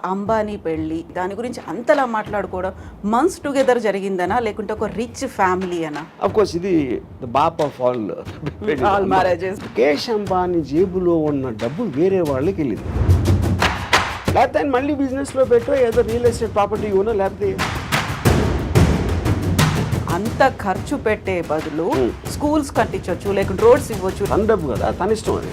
అంబానీ పెళ్ళి దాని గురించి అంతలా మాట్లాడుకోవడం మంత్స్ టుగెదర్ జరిగిందనా లేకుంటే ఒక రిచ్ ఫ్యామిలీ అనా? అఫ్ కోర్స్ ఇది ద బాప్ of all marriages. Mukesh Ambani జేబులో ఉన్న డబ్బు వేరే వాళ్ళకి వెళ్ళింది. లేకపోతే ఆయన మళ్ళీ బిజినెస్లో పెట్టో ఏదో రియల్ ఎస్టేట్ ప్రాపర్టీ ఉన్నా లేకపోతే అంత ఖర్చు పెట్టే బదులు స్కూల్స్ కట్టించవచ్చు లేకుంటే రోడ్స్ ఇవ్వచ్చు. తన డబ్బు కదా, తన ఇష్టం అది.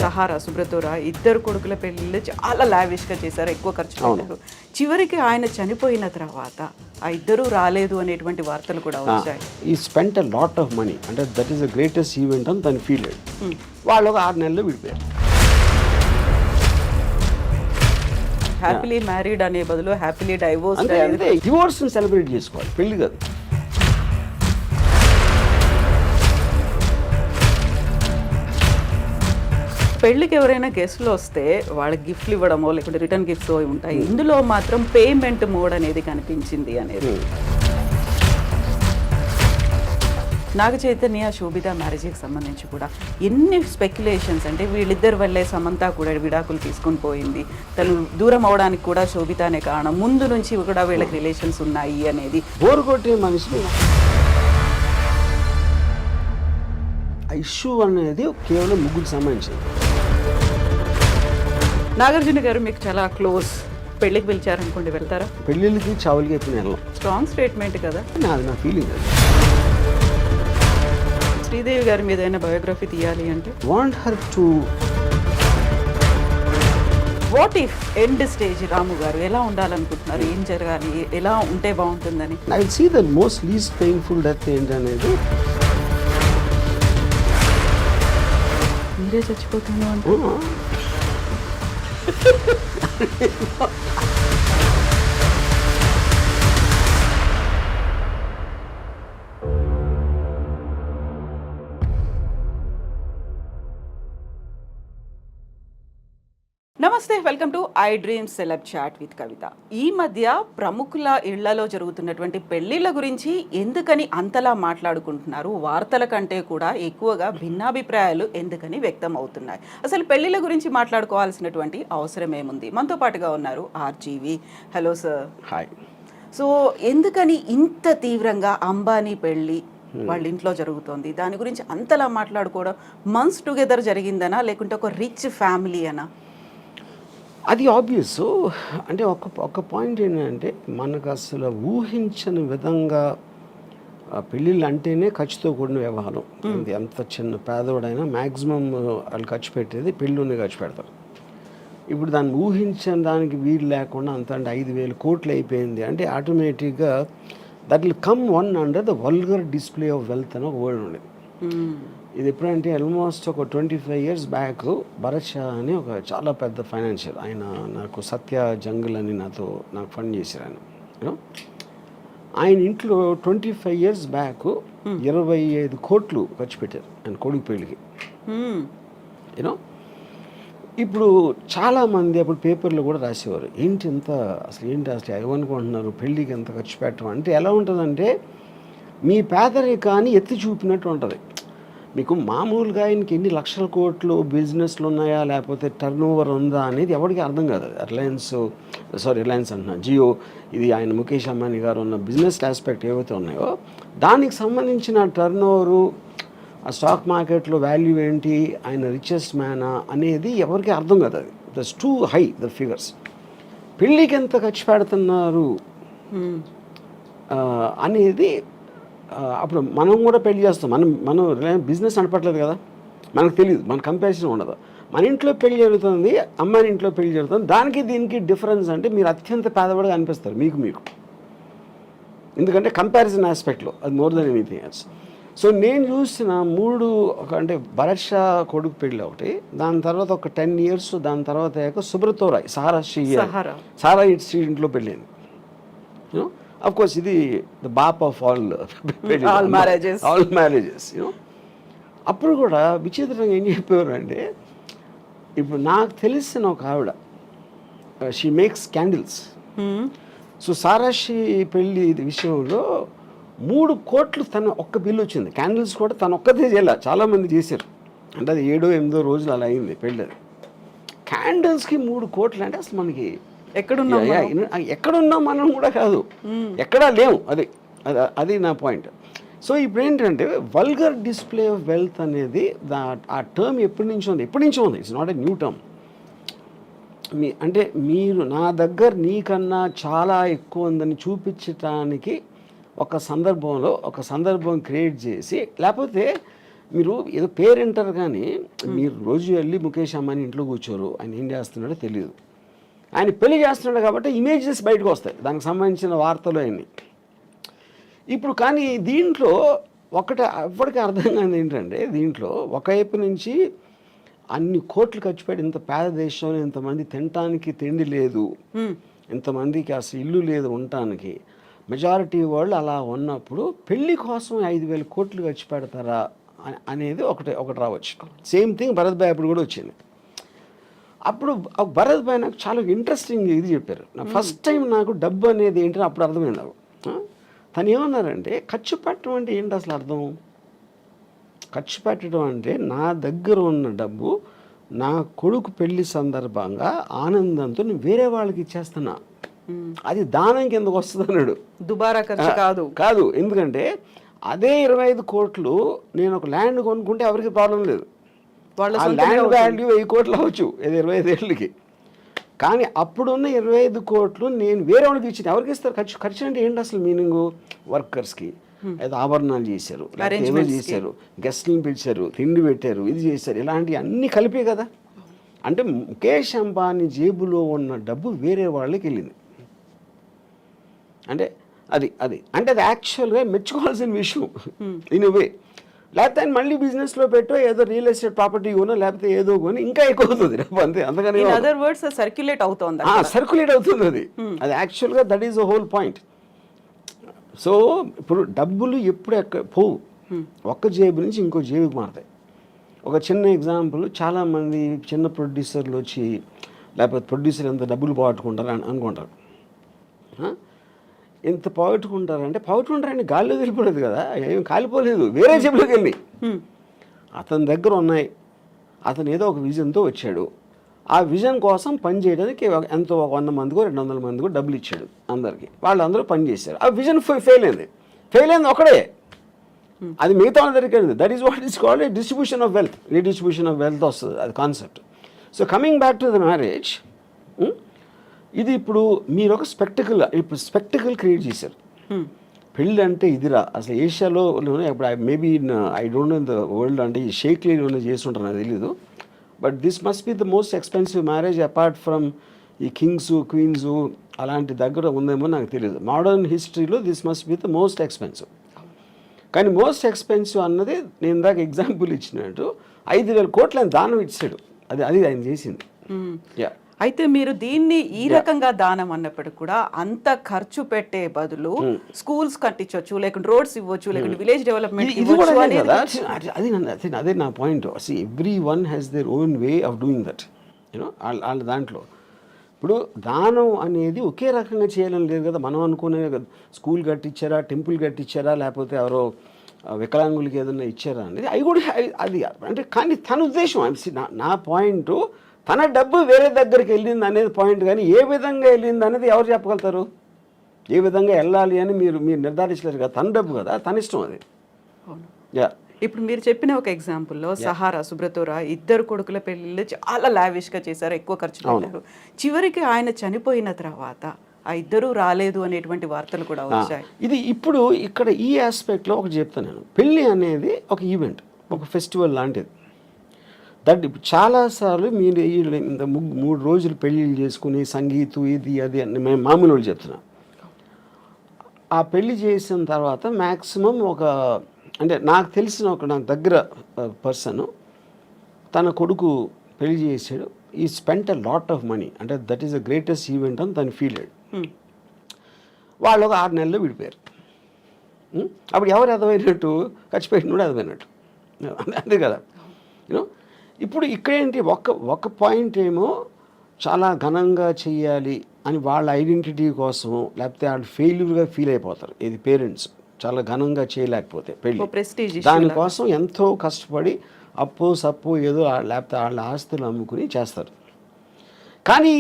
సహారా సుబ్రతోరా ఇద్దరు కొడుకుల పెళ్ళిళ్ళు చాలా లావిష్గా చేశారు, ఎక్కువ ఖర్చు పెట్టారు. చివరికి ఆయన చనిపోయిన తర్వాత ఆ ఇద్దరు రాలేదు అనేటువంటి వార్తలు కూడా వచ్చాయి. He spent a lot of money, అంటే that is the greatest event అని తను ఫీల్ అయ్యాడు. వాళ్ళు ఒక 6 నెలల్లో విడిపోయారు. హ్యాపీలీ మ్యారీడ్ అనే బదులు హ్యాపీలీ డైవోర్స్. అంటే డివోర్స్ సెలబ్రేట్ చేసుకోవాలి, పెళ్లి కాదు. పెళ్ళికి ఎవరైనా గెస్ట్లు వస్తే వాళ్ళకి గిఫ్ట్లు ఇవ్వడమో లేకుంటే రిటర్న్ గిఫ్ట్స్ ఉంటాయి. ఇందులో మాత్రం పేమెంట్ మోడ్ అనేది కనిపించింది అనేది. నాగ చైతన్య శోభిత మ్యారేజ్కి సంబంధించి కూడా ఎన్ని స్పెక్యులేషన్స్, అంటే వీళ్ళిద్దరి వల్లే సమంత కూడా విడాకులు తీసుకొని పోయింది, తను దూరం అవడానికి కూడా శోభితనే కారణం, ముందు నుంచి కూడా వీళ్ళకి రిలేషన్స్ ఉన్నాయి అనేది. బోరు కొట్టే మనిషి ఆ ఇష్యూ అనేది కేవలం ముగ్గురికి సంబంధించింది. నాగార్జున గారు మీకు చాలా క్లోజ్, పెళ్ళికి పిలిచారనుకోండి వెళ్తారా? పెళ్ళిళ్ళకి చావులకి ఎప్పుడు వెళ్ళాం. స్ట్రాంగ్ స్టేట్మెంట్ కదా. అది నా ఫీలింగ్. శ్రీదేవి గారి మీద ఏదైనా బయోగ్రఫీ తీయాలి అంటే want her to what if end stage Ramu garu ఎలా ఉండాలనుకుంటున్నారు, ఏం జరగాలి, ఎలా ఉంటే బాగుంటుందని? I will see the most least painful death ఏంటనేది. మీరే చచ్చిపోతాను అంటే నమస్తే, welcome to I dream celeb chat with Kavitha. ఈ మధ్య ప్రముఖుల ఇళ్లలో జరుగుతున్నటువంటి పెళ్లిళ్ళ గురించి ఎందుకని అంతలా మాట్లాడుకుంటున్నారు? వార్తల కంటే కూడా ఎక్కువగా భిన్నాభిప్రాయాలు ఎందుకని వ్యక్తం అవుతున్నాయి? అసలు పెళ్లిళ్ళ గురించి మాట్లాడుకోవాల్సినటువంటి అవసరం ఏముంది? మనతో పాటుగా ఉన్నారు RGV. Hello sir. Hi. So ఎందుకని ఇంత తీవ్రంగా అంబానీ పెళ్ళి వాళ్ళ ఇంట్లో జరుగుతోంది, దాని గురించి అంతలా మాట్లాడుకోవడం మంత్స్ టుగెదర్ జరిగిందనా లేకుంటే ఒక రిచ్ ఫ్యామిలీ అనా? అది ఆబ్వియస్. అంటే ఒక పాయింట్ ఏంటంటే మనకు అసలు ఊహించని విధంగా పెళ్ళిళ్ళు అంటేనే ఖర్చుతో కూడిన వ్యవహారం. ఎంత చిన్న పేదవాడైనా మ్యాక్సిమం వాళ్ళు ఖర్చు పెట్టేది పెళ్ళిలోనే ఖర్చు పెడతారు. ఇప్పుడు దాన్ని ఊహించని దానికి వీలు లేకుండా అంత అంటే 5,000 కోట్లు అయిపోయింది అంటే ఆటోమేటిక్గా that will come one under the vulgar display of wealth అని ఒక వర్డ్ ఉండేది. ఇది ఎప్పుడంటే ఆల్మోస్ట్ ఒక 25 years బ్యాక్ భరత్ షా అని ఒక చాలా పెద్ద ఫైనాన్షియల్, ఆయన నాకు సత్య జంగల్ అని నాకు ఫండ్ చేశారు ఆయన. ఆయన ఇంట్లో 25 years బ్యాక్ 25 కోట్లు ఖర్చు పెట్టారు ఆయన కొడుకు పెళ్ళికి. యూనో ఇప్పుడు చాలామంది అప్పుడు పేపర్లో కూడా రాసేవారు, ఏంటి అసలు ఏమనుకుంటున్నారు పెళ్ళికి ఎంత ఖర్చు పెట్టడం అంటే. ఎలా ఉంటుందంటే మీ పేదరికాన్ని ఎత్తి చూపినట్టు ఉంటుంది. మీకు మామూలుగా ఆయనకి ఎన్ని లక్షల కోట్లు బిజినెస్లు ఉన్నాయా లేకపోతే టర్న్ ఓవర్ ఉందా అనేది ఎవరికి అర్థం కాదు. రిలయన్స్ అంటున్నా, జియో, ఇది ఆయన ముఖేష్ అంబానీ గారు ఉన్న బిజినెస్ ఆస్పెక్ట్ ఏవైతే ఉన్నాయో దానికి సంబంధించిన టర్న్ ఓవరు, ఆ స్టాక్ మార్కెట్లో వాల్యూ ఏంటి, ఆయన రిచెస్ట్ మ్యానా అనేది ఎవరికి అర్థం కాదు. అది that's two high the figures. పెళ్ళికి ఎంత ఖర్చు పెడుతున్నారు అనేది. అప్పుడు మనం కూడా పెళ్లి చేస్తాం, మనం బిజినెస్ నడపట్లేదు కదా, మనకు తెలియదు, మన కంపారిజన్ ఉండదు. మన ఇంట్లో పెళ్లి జరుగుతుంది, అమ్మాయి ఇంట్లో పెళ్లి జరుగుతుంది, దానికి దీనికి డిఫరెన్స్ అంటే మీరు అత్యంత పేదవాడిగా అనిపిస్తారు మీకు. ఎందుకంటే కంపారిజన్ ఆస్పెక్ట్లో అది more than anything else. So నేను చూసిన 3 అంటే భరత్ షా కొడుకు పెళ్ళి ఒకటి, దాని తర్వాత ఒక 10 years, దాని తర్వాత అయ్యాక సుబ్రతోరాయ్ సారా ఇట్స్ ఇంట్లో పెళ్ళింది. యూనో అఫ్ కోర్స్ ఇది ద బాప్ ఆఫ్ ఆల్ మ్యారేజెస్. యూనో అప్పుడు కూడా విచిత్రంగా ఏం చెప్పేవారు అంటే, ఇప్పుడు నాకు తెలిసిన ఒక ఆవిడ, షీ మేక్స్ క్యాండిల్స్. సో సారాషి పెళ్ళి విషయంలో 3 కోట్లు తన ఒక్క బిల్లు వచ్చింది. క్యాండిల్స్ కూడా తను ఒక్కదే చేయాల, చాలామంది చేశారు. అంటే అది 7-8 రోజులు అలా అయింది పెళ్ళి. క్యాండిల్స్కి 3 కోట్లు అంటే అసలు మనకి ఎక్కడున్నాం ఎక్కడున్నాం మనం కూడా కాదు, ఎక్కడా లేవు. అది నా పాయింట్. సో ఇప్పుడు ఏంటంటే వల్గర్ డిస్ప్లే ఆఫ్ వెల్త్ అనేది ఆ టర్మ్ ఎప్పటి నుంచో ఉంది. It's not a new term. అంటే మీరు నా దగ్గర నీకన్నా చాలా ఎక్కువ ఉందని చూపించటానికి ఒక సందర్భం క్రియేట్ చేసి, లేకపోతే మీరు ఏదో పేరెంటారు కానీ మీరు రోజు వెళ్ళి ముఖేష్ అంబానీ ఇంట్లో కూర్చోరు, ఆయన ఏం చేస్తున్నాడో తెలియదు. ఆయన పెళ్లి చేస్తున్నాడు కాబట్టి ఇమేజెస్ బయటకు వస్తాయి, దానికి సంబంధించిన వార్తలు అన్నీ. ఇప్పుడు కానీ దీంట్లో ఎవరికి అర్థం కాదు ఏంటంటే, దీంట్లో ఒకవైపు నుంచి అన్ని కోట్లు ఖర్చు పెట్టి ఇంత పేద దేశంలో ఇంతమంది తినటానికి తిండి లేదు, ఇంతమందికి అసలు ఇల్లు లేదు ఉండటానికి, మెజారిటీ వాళ్ళు అలా ఉన్నప్పుడు పెళ్లి కోసం 5,000 కోట్లు ఖర్చు పెడతారా అనేది ఒకటి రావచ్చు. సేమ్ థింగ్ భరత్ భాయ్ అప్పుడు కూడా వచ్చింది. అప్పుడు భరత్ భాయ్ నాకు చాలా ఇంట్రెస్టింగ్ ఇది చెప్పారు. నా ఫస్ట్ టైం నాకు డబ్బు అనేది ఏంటని అప్పుడు అర్థమైంది నాకు. తను ఏమన్నారంటే, ఖర్చు పెట్టడం అంటే ఏంటి అసలు అర్థం? ఖర్చు పెట్టడం అంటే నా దగ్గర ఉన్న డబ్బు నా కొడుకు పెళ్లి సందర్భంగా ఆనందంతో నేను వేరే వాళ్ళకి ఇచ్చేస్తున్నా, అది దానం కిందకు వస్తుంది అన్నాడు. దుబారా ఖర్చు కాదు. ఎందుకంటే అదే 25 కోట్లు నేను ఒక ల్యాండ్ కొనుక్కుంటే ఎవరికి ప్రాబ్లం లేదు, ఆ ల్యాండ్ వాల్యూ 1000 కోట్లు అవ్వచ్చు 25 ఏళ్ళకి. కానీ అప్పుడున్న 25 కోట్లు నేను వేరే వాళ్ళకి ఇచ్చింది. ఎవరికి ఇస్తారు? ఖర్చు అంటే ఏంటి అసలు మీనింగు? వర్కర్స్కి ఏదో ఆభరణాలు చేశారు, ఏదో చేశారు, గెస్ట్లను పిలిచారు, తిండి పెట్టారు, ఇది చేశారు, ఇలాంటివి అన్నీ కలిపే కదా. అంటే ముఖేష్ అంబానీ జేబులో ఉన్న డబ్బు వేరే వాళ్ళకి వెళ్ళింది. అంటే అది అంటే అది యాక్చువల్గా మెచ్చుకోవాల్సిన విషయం ఇన్ వే. లేకపోతే ఆయన మళ్ళీ బిజినెస్లో పెట్టో ఏదో రియల్ ఎస్టేట్ ప్రాపర్టీ కొనో లేకపోతే ఏదో కొని ఇంకా ఎక్కువ అవుతుంది అంతే. అందుకని సర్క్యులేట్ అవుతుంది అది యాక్చువల్గా that is the whole point. So ఇప్పుడు డబ్బులు ఎప్పుడు పోవు, ఒక్క జేబు నుంచి ఇంకో జేబుకి మారుతాయి. ఒక చిన్న ఎగ్జాంపుల్, చాలామంది చిన్న ప్రొడ్యూసర్లు వచ్చి లేకపోతే ప్రొడ్యూసర్ ఎంత డబ్బులు పోగొట్టుకుంటారు అని అనుకుంటారు. ఎంత పోగొట్టుకుంటారంటే గాల్లో వెళ్ళిపోలేదు కదా, ఏం కాలిపోలేదు, వేరే జేబులోకి వెళ్ళి అతని దగ్గర ఉన్నాయి. అతను ఏదో ఒక విజన్తో వచ్చాడు, ఆ విజన్ కోసం పని చేయడానికి ఎంతో 100 మందికో 200 మందికో డబ్బులు ఇచ్చాడు అందరికీ. వాళ్ళందరూ పని చేశారు, ఆ విజన్ ఫెయిల్ అయింది ఒకడే, అది మిగతా వాళ్ళ దగ్గరికి వెళ్ళింది. That is what is called distribution of wealth, redistribution of wealth వస్తుంది అది concept. So coming back to the marriage, ఇది ఇప్పుడు మీరు ఒక స్పెక్టికల్ క్రియేట్ చేశారు. పెళ్ళి అంటే ఇదిరా అసలు ఏషియాలోనే ఇప్పుడు maybe I don't know in the world, అంటే ఈ షేక్ లీలోనే చేస్తుంటారు నాకు తెలీదు. But this must be the most expensive marriage apart from ఈ కింగ్స్ క్వీన్స్ అలాంటి దగ్గర ఉందేమో నాకు తెలియదు. మోడర్న్ హిస్టరీలో this must be the most expensive. కానీ మోస్ట్ ఎక్స్పెన్సివ్ అన్నది నేను ఇందాక ఎగ్జాంపుల్ ఇచ్చినట్టు 5,000 కోట్లు ఆయన దానం ఇచ్చాడు, అది ఆయన చేసింది. యా, అయితే మీరు దీన్ని ఈ రకంగా దానం అన్నప్పటికీ కూడా అంత ఖర్చు పెట్టే బదులు స్కూల్స్ కట్టించవచ్చు, లేకుంటే రోడ్స్ ఇవ్వచ్చు, లేకుంటే విలేజ్ డెవలప్మెంట్ అదే నా point. Every one has their own way of doing that, you know. వాళ్ళ దాంట్లో ఇప్పుడు దానం అనేది ఒకే రకంగా చేయాలని లేదు కదా. మనం అనుకునే స్కూల్ కట్టించారా, టెంపుల్ కట్టించారా, లేకపోతే ఎవరో వికలాంగులకి ఏదైనా ఇచ్చారా అనేది అవి కూడా అది అంటే. కానీ తన ఉద్దేశం, నా పాయింట్, తన డబ్బు వేరే దగ్గరికి వెళ్ళింది అనేది పాయింట్. కానీ ఏ విధంగా వెళ్ళింది అనేది ఎవరు చెప్పగలుగుతారు? ఏ విధంగా వెళ్ళాలి అని మీరు నిర్ధారించలేరు కదా. తన డబ్బు కదా, తన ఇష్టం అది. యా, ఇప్పుడు మీరు చెప్పిన ఒక ఎగ్జాంపుల్లో సహారా, సుబ్రతోరా 2 కొడుకుల పెళ్ళిళ్ళు చాలా లావిష్గా చేశారు, ఎక్కువ ఖర్చు పెట్టారు. చివరికి ఆయన చనిపోయిన తర్వాత ఆ 2 రాలేదు అనేటువంటి వార్తలు కూడా వచ్చాయి. ఇది ఇప్పుడు ఇక్కడ ఈ ఆస్పెక్ట్లో ఒకటి చెప్తాను నేను. పెళ్ళి అనేది ఒక ఈవెంట్, ఒక ఫెస్టివల్ లాంటిది. దట్ చాలాసార్లు మీరు ఇంత 3 రోజులు పెళ్ళిళ్ళు చేసుకుని సంగీతం ఇది అది అని మేము మామూలు వాళ్ళు చెప్తున్నాం. ఆ పెళ్ళి చేసిన తర్వాత మ్యాక్సిమం అంటే నాకు తెలిసిన నాకు దగ్గర పర్సన్ తన కొడుకు పెళ్లి చేసాడు, he spent a lot of money, అంటే that is the greatest event అని తను ఫీల్ అయ్యాడు. వాళ్ళు ఒక 6 నెలల్లో విడిపోయారు. అప్పుడు ఎవరు అర్థమైనట్టు? ఖర్చు పెట్టినప్పుడు అర్థమైనట్టు, అంతే కదా. యూనో, ఇప్పుడు ఇక్కడేంటి ఒక పాయింట్ ఏమో చాలా ఘనంగా చెయ్యాలి అని వాళ్ళ ఐడెంటిటీ కోసం, లేకపోతే వాళ్ళు ఫెయిల్యూర్గా ఫీల్ అయిపోతారు. ఇది పేరెంట్స్ చాలా ఘనంగా చేయలేకపోతే పెళ్ళి, దానికోసం ఎంతో కష్టపడి అప్పు సప్పు ఏదో లేకపోతే వాళ్ళ ఆస్తులు అమ్ముకుని చేస్తారు. కానీ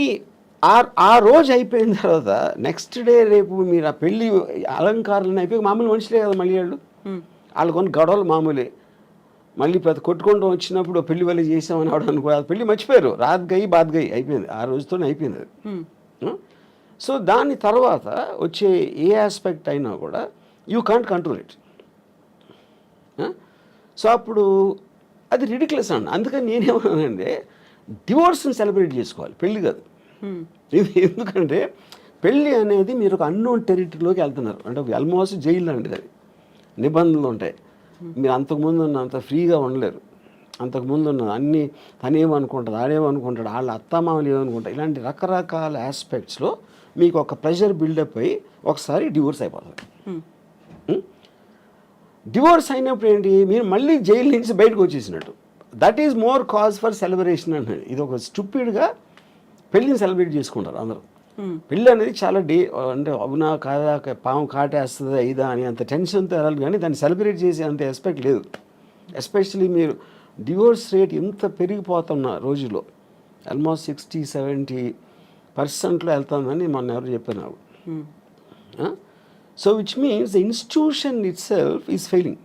ఆ రోజు అయిపోయిన తర్వాత నెక్స్ట్ డే రేపు మీరు ఆ పెళ్ళి అలంకారాలను అయిపోయి మామూలు మనుషులే కదా మళ్ళీ వాళ్ళు కొన్ని గొడవలు మామూలే. మళ్ళీ పెద్ద కొట్టుకుంటూ వచ్చినప్పుడు పెళ్లి వల్ల చేసామని ఆవిడ అనుకో పెళ్లి మర్చిపోయారు, రాత్ గయి బాత్ గయి అయిపోయింది, ఆ రోజుతోనే అయిపోయింది అది. సో దాని తర్వాత వచ్చే ఏ ఆస్పెక్ట్ అయినా కూడా you can't control it. So అప్పుడు అది రిడిక్యులస్ అండి. అందుకని నేనేమన్నానంటే డివోర్స్ని సెలబ్రేట్ చేసుకోవాలి, పెళ్ళి కాదు. ఎందుకంటే పెళ్ళి అనేది మీరు ఒక అన్నోన్ టెరిటరీలోకి వెళ్తున్నారు, అంటే ఆల్మోస్ట్ జైలు లాంటిది. అది నిబంధనలు ఉంటాయి, మీరు అంతకుముందు ఉన్నంత ఫ్రీగా ఉండలేరు. అంతకుముందు ఉన్న అన్నీ తనేమనుకుంటుంది, ఆడేమనుకుంటాడు, వాళ్ళ అత్తమామలు ఏమనుకుంటారు, ఇలాంటి రకరకాల ఆస్పెక్ట్స్లో మీకు ఒక ప్రెషర్ బిల్డప్ అయ్యి ఒకసారి డివోర్స్ అయిపోతుంది. డివోర్స్ అయినప్పుడు ఏంటి, మీరు మళ్ళీ జైలు నుంచి బయటకు వచ్చేసినట్టు. That is more cause for celebration అన్నది. ఇది ఒక స్టూపిడ్గా పెళ్ళిని సెలబ్రేట్ చేసుకుంటారు అందరూ. పెళ్ళి అనేది చాలా అంటే అవునా కాదా, పాము కాటేస్తుందా ఇదా అని అంత టెన్షన్తో వెళ్ళాలి, కానీ దాన్ని సెలబ్రేట్ చేసే అంత ఎస్పెక్ట్ లేదు. ఎస్పెషలీ మీరు డివోర్స్ రేట్ ఎంత పెరిగిపోతున్న రోజుల్లో ఆల్మోస్ట్ 60-70% వెళ్తుందని మొన్న ఎవరు చెప్పారు నాకు. So which means the institution it self is failing.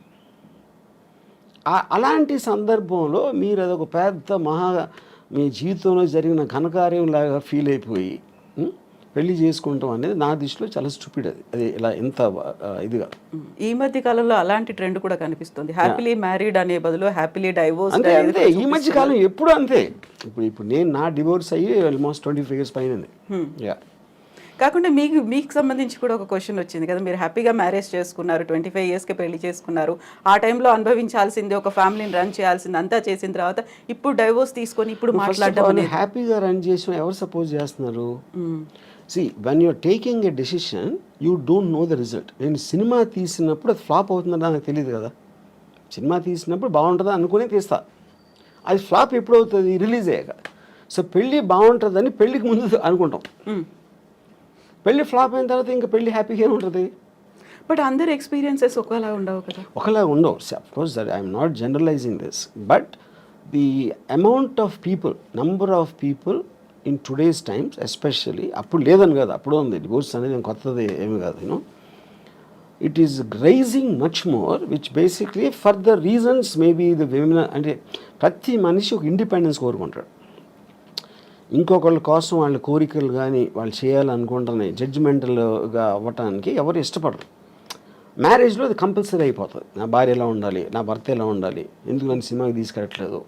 అలాంటి సందర్భంలో మీరు అదొక పెద్ద మీ జీవితంలో జరిగిన ఘనకార్యం లాగా ఫీల్ అయిపోయి పెళ్లి చేసుకుంటాం అనేది నా దృష్టిలో చాలా స్టూపిడ్. అది ఇలా ఎంత ఇదిగా ఈ మధ్య కాలంలో అలాంటి ట్రెండ్ కూడా కనిపిస్తుంది. హ్యాపీలీ మ్యారీడ్ అనే బదులు హ్యాపీలీ డైవోర్స్. అంతే ఈ మధ్య కాలం ఎప్పుడు అంతే. ఇప్పుడు నేను నా డివోర్స్ అయ్యి ఆల్మోస్ట్ 25 years పైన. కాకుండా మీకు సంబంధించి కూడా ఒక క్వశ్చన్ వచ్చింది కదా, మీరు హ్యాపీగా మ్యారేజ్ చేసుకున్నారు, 25 yearsకి పెళ్లి చేసుకున్నారు, ఆ టైంలో అనుభవించాల్సింది, ఒక ఫ్యామిలీని రన్ చేయాల్సింది అంతా చేసిన తర్వాత ఇప్పుడు డైవోర్స్ తీసుకొని ఇప్పుడు మాట్లాడడం హ్యాపీగా రన్ చేసిన ఎవరు సపోజ్ చేస్తున్నారు? See, when you're taking a decision, you don't know the result. నేను సినిమా తీసినప్పుడు అది ఫ్లాప్ అవుతుందని నాకు తెలియదు కదా. సినిమా తీసినప్పుడు బాగుంటుందా అనుకునే తీస్తా, అది ఫ్లాప్ ఎప్పుడు అవుతుంది, రిలీజ్ అయ్యాక. సో పెళ్ళి బాగుంటుందని పెళ్ళికి ముందు అనుకుంటాం, పెళ్ళి ఫ్లాప్ అయిన తర్వాత ఇంకా పెళ్ళి హ్యాపీగా ఉంటుంది. బట్ అందరి ఎక్స్పీరియన్సెస్ ఒకలా ఉండవు కదా. ఒకలా ఉండవు. Of course I'm not generalising this, but the amount of people, number of people in today's times especially, అప్పుడు లేదని కాదు, అప్పుడు ఉంది డివోర్స్ అనేది కొత్తది ఏమి కాదు. It is rising much more, which basically for the reasons maybe the women, అంటే ప్రతి మనిషి ఒక ఇండిపెండెన్స్ కోరుకుంటాడు. ఇంకొకళ్ళ కోసం వాళ్ళ కోరికలు కానీ వాళ్ళు చేయాలనుకుంటున్నాయి జడ్జిమెంటల్గా అవ్వటానికి ఎవరు ఇష్టపడరు. మ్యారేజ్లో అది కంపల్సరీ అయిపోతుంది. నా భార్య ఎలా ఉండాలి, నా భర్త ఎలా ఉండాలి, ఎందుకు నన్ను సినిమాకి తీసుకెళ్ళట్లేదు,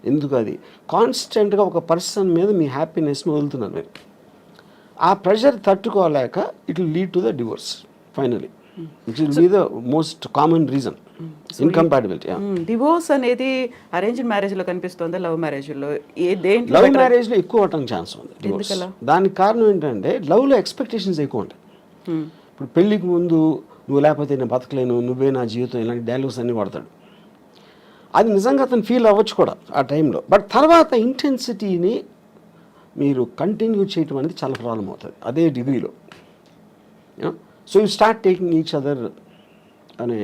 ఎందుకు అది కాన్స్టెంట్గా ఒక పర్సన్ మీద మీ హ్యాపీనెస్ని వదులుతున్నారు మీరు. ఆ ప్రెషర్ తట్టుకోలేక it will lead to the divorce finally, which will be the most common reason, incompatibility. Divorce అనేది అరేంజ్డ్ మ్యారేజ్లో కనిపిస్తుందా, లవ్ మ్యారేజ్లో? లవ్ మ్యారేజ్లో ఎక్కువ అవటానికి ఛాన్స్ ఉంది డివోర్స్. దానికి కారణం ఏంటంటే లవ్లో ఎక్స్పెక్టేషన్స్ ఎక్కువ ఉంటాయి. ఇప్పుడు పెళ్ళికి ముందు నువ్వు లేకపోతే నేను బతకలేను, నువ్వే నా జీవితం, ఇలాంటి డైలాగ్స్ అన్నీ వాడతాడు. అది నిజంగా అతను ఫీల్ అవ్వచ్చు కూడా ఆ టైంలో, బట్ తర్వాత ఇంటెన్సిటీని మీరు కంటిన్యూ చేయటం అనేది చాలా ప్రాబ్లం అవుతుంది అదే డిగ్రీలో. So you start taking each other అనే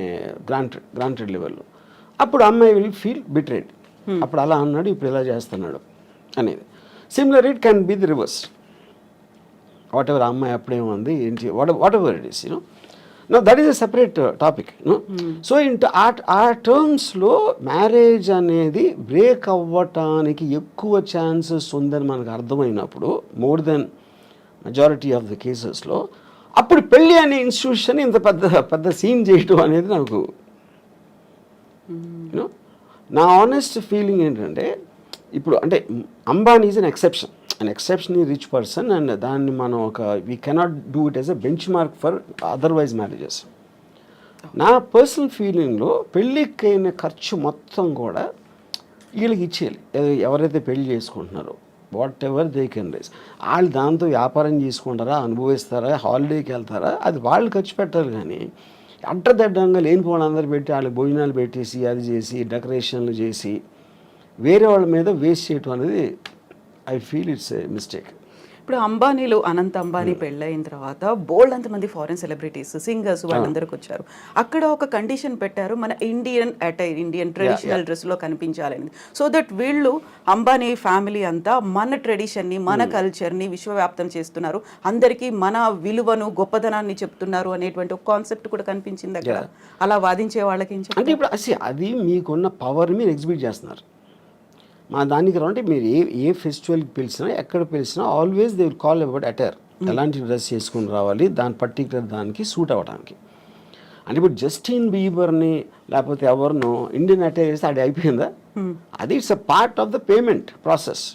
గ్రాంటెడ్ లెవెల్లో. అప్పుడు అమ్మాయి విల్ ఫీల్ బిట్రేడ్, అప్పుడు అలా అన్నాడు ఇప్పుడు ఇలా చేస్తున్నాడు అనేది. Similar it can be the reverse. What ever అమ్మాయి అప్పుడేముంది ఏంటి, what ever it is, know that is a separate topic. So ఆ టర్మ్స్లో మ్యారేజ్ అనేది బ్రేక్ అవ్వటానికి ఎక్కువ ఛాన్సెస్ ఉందని మనకు అర్థమైనప్పుడు, more than majority of the కేసెస్లో, అప్పుడు పెళ్ళి అనే ఇన్స్టిట్యూషన్ ఇంత పెద్ద సీన్ చేయటం అనేది నాకు నా ఆనెస్ట్ ఫీలింగ్ ఏంటంటే, ఇప్పుడు అంటే Ambani is an exceptionally rich person, and దాన్ని మనం we cannot do it as a benchmark for otherwise marriages. నా పర్సనల్ ఫీలింగ్లో పెళ్ళికైన ఖర్చు మొత్తం కూడా వీళ్ళకి ఇచ్చేయాలి. ఎవరైతే పెళ్లి చేసుకుంటున్నారో whatever they can raise, వాళ్ళు దాంతో వ్యాపారం చేసుకుంటారా, అనుభవిస్తారా, హాలిడేకి వెళ్తారా, అది వాళ్ళు ఖర్చు పెట్టాలి. కానీ అడ్డదడ్డంగా లేనిపోవడం అందరు పెట్టి వాళ్ళకి భోజనాలు పెట్టేసి అది చేసి డెకరేషన్లు చేసి వేరే వాళ్ళ మీద వేస్ట్ చేయటం అనేది I feel it's a mistake. ఇప్పుడు అంబానీలు అనంత్ అంబానీ పెళ్ళైన తర్వాత బోల్డ్ అంతమంది ఫారెన్ సెలబ్రిటీస్ సింగర్స్ వాళ్ళందరికి వచ్చారు. అక్కడ ఒక కండిషన్ పెట్టారు, మన ఇండియన్ అటైర్, ఇండియన్ ట్రెడిషనల్ డ్రెస్లో కనిపించాలని. సో దట్ వీళ్ళు అంబానీ ఫ్యామిలీ అంతా మన ట్రెడిషన్ని, మన కల్చర్ని విశ్వవ్యాప్తం చేస్తున్నారు, అందరికీ మన విలువను గొప్పదనాన్ని చెప్తున్నారు అనేటువంటి ఒక కాన్సెప్ట్ కూడా కనిపించింది అక్కడ. అలా వాదించే వాళ్ళకి ఏం అంటే ఇప్పుడు అది మీకున్న పవర్ మీరు ఎగ్జిబిట్ చేస్తున్నారు. మా దానికి అంటే మీరు ఏ ఫెస్టివల్కి పిలిచినా ఎక్కడ పిలిచినా always they will call about attire. ఎలాంటి డ్రెస్ చేసుకుని రావాలి, దాని పర్టికులర్ దానికి సూట్ అవ్వడానికి. అంటే ఇప్పుడు జస్టిన్ బీబర్ని లేకపోతే ఎవరినో ఇండియన్ అటైర్ చేస్తే అది అయిపోయిందా? అది it's a part of the payment process.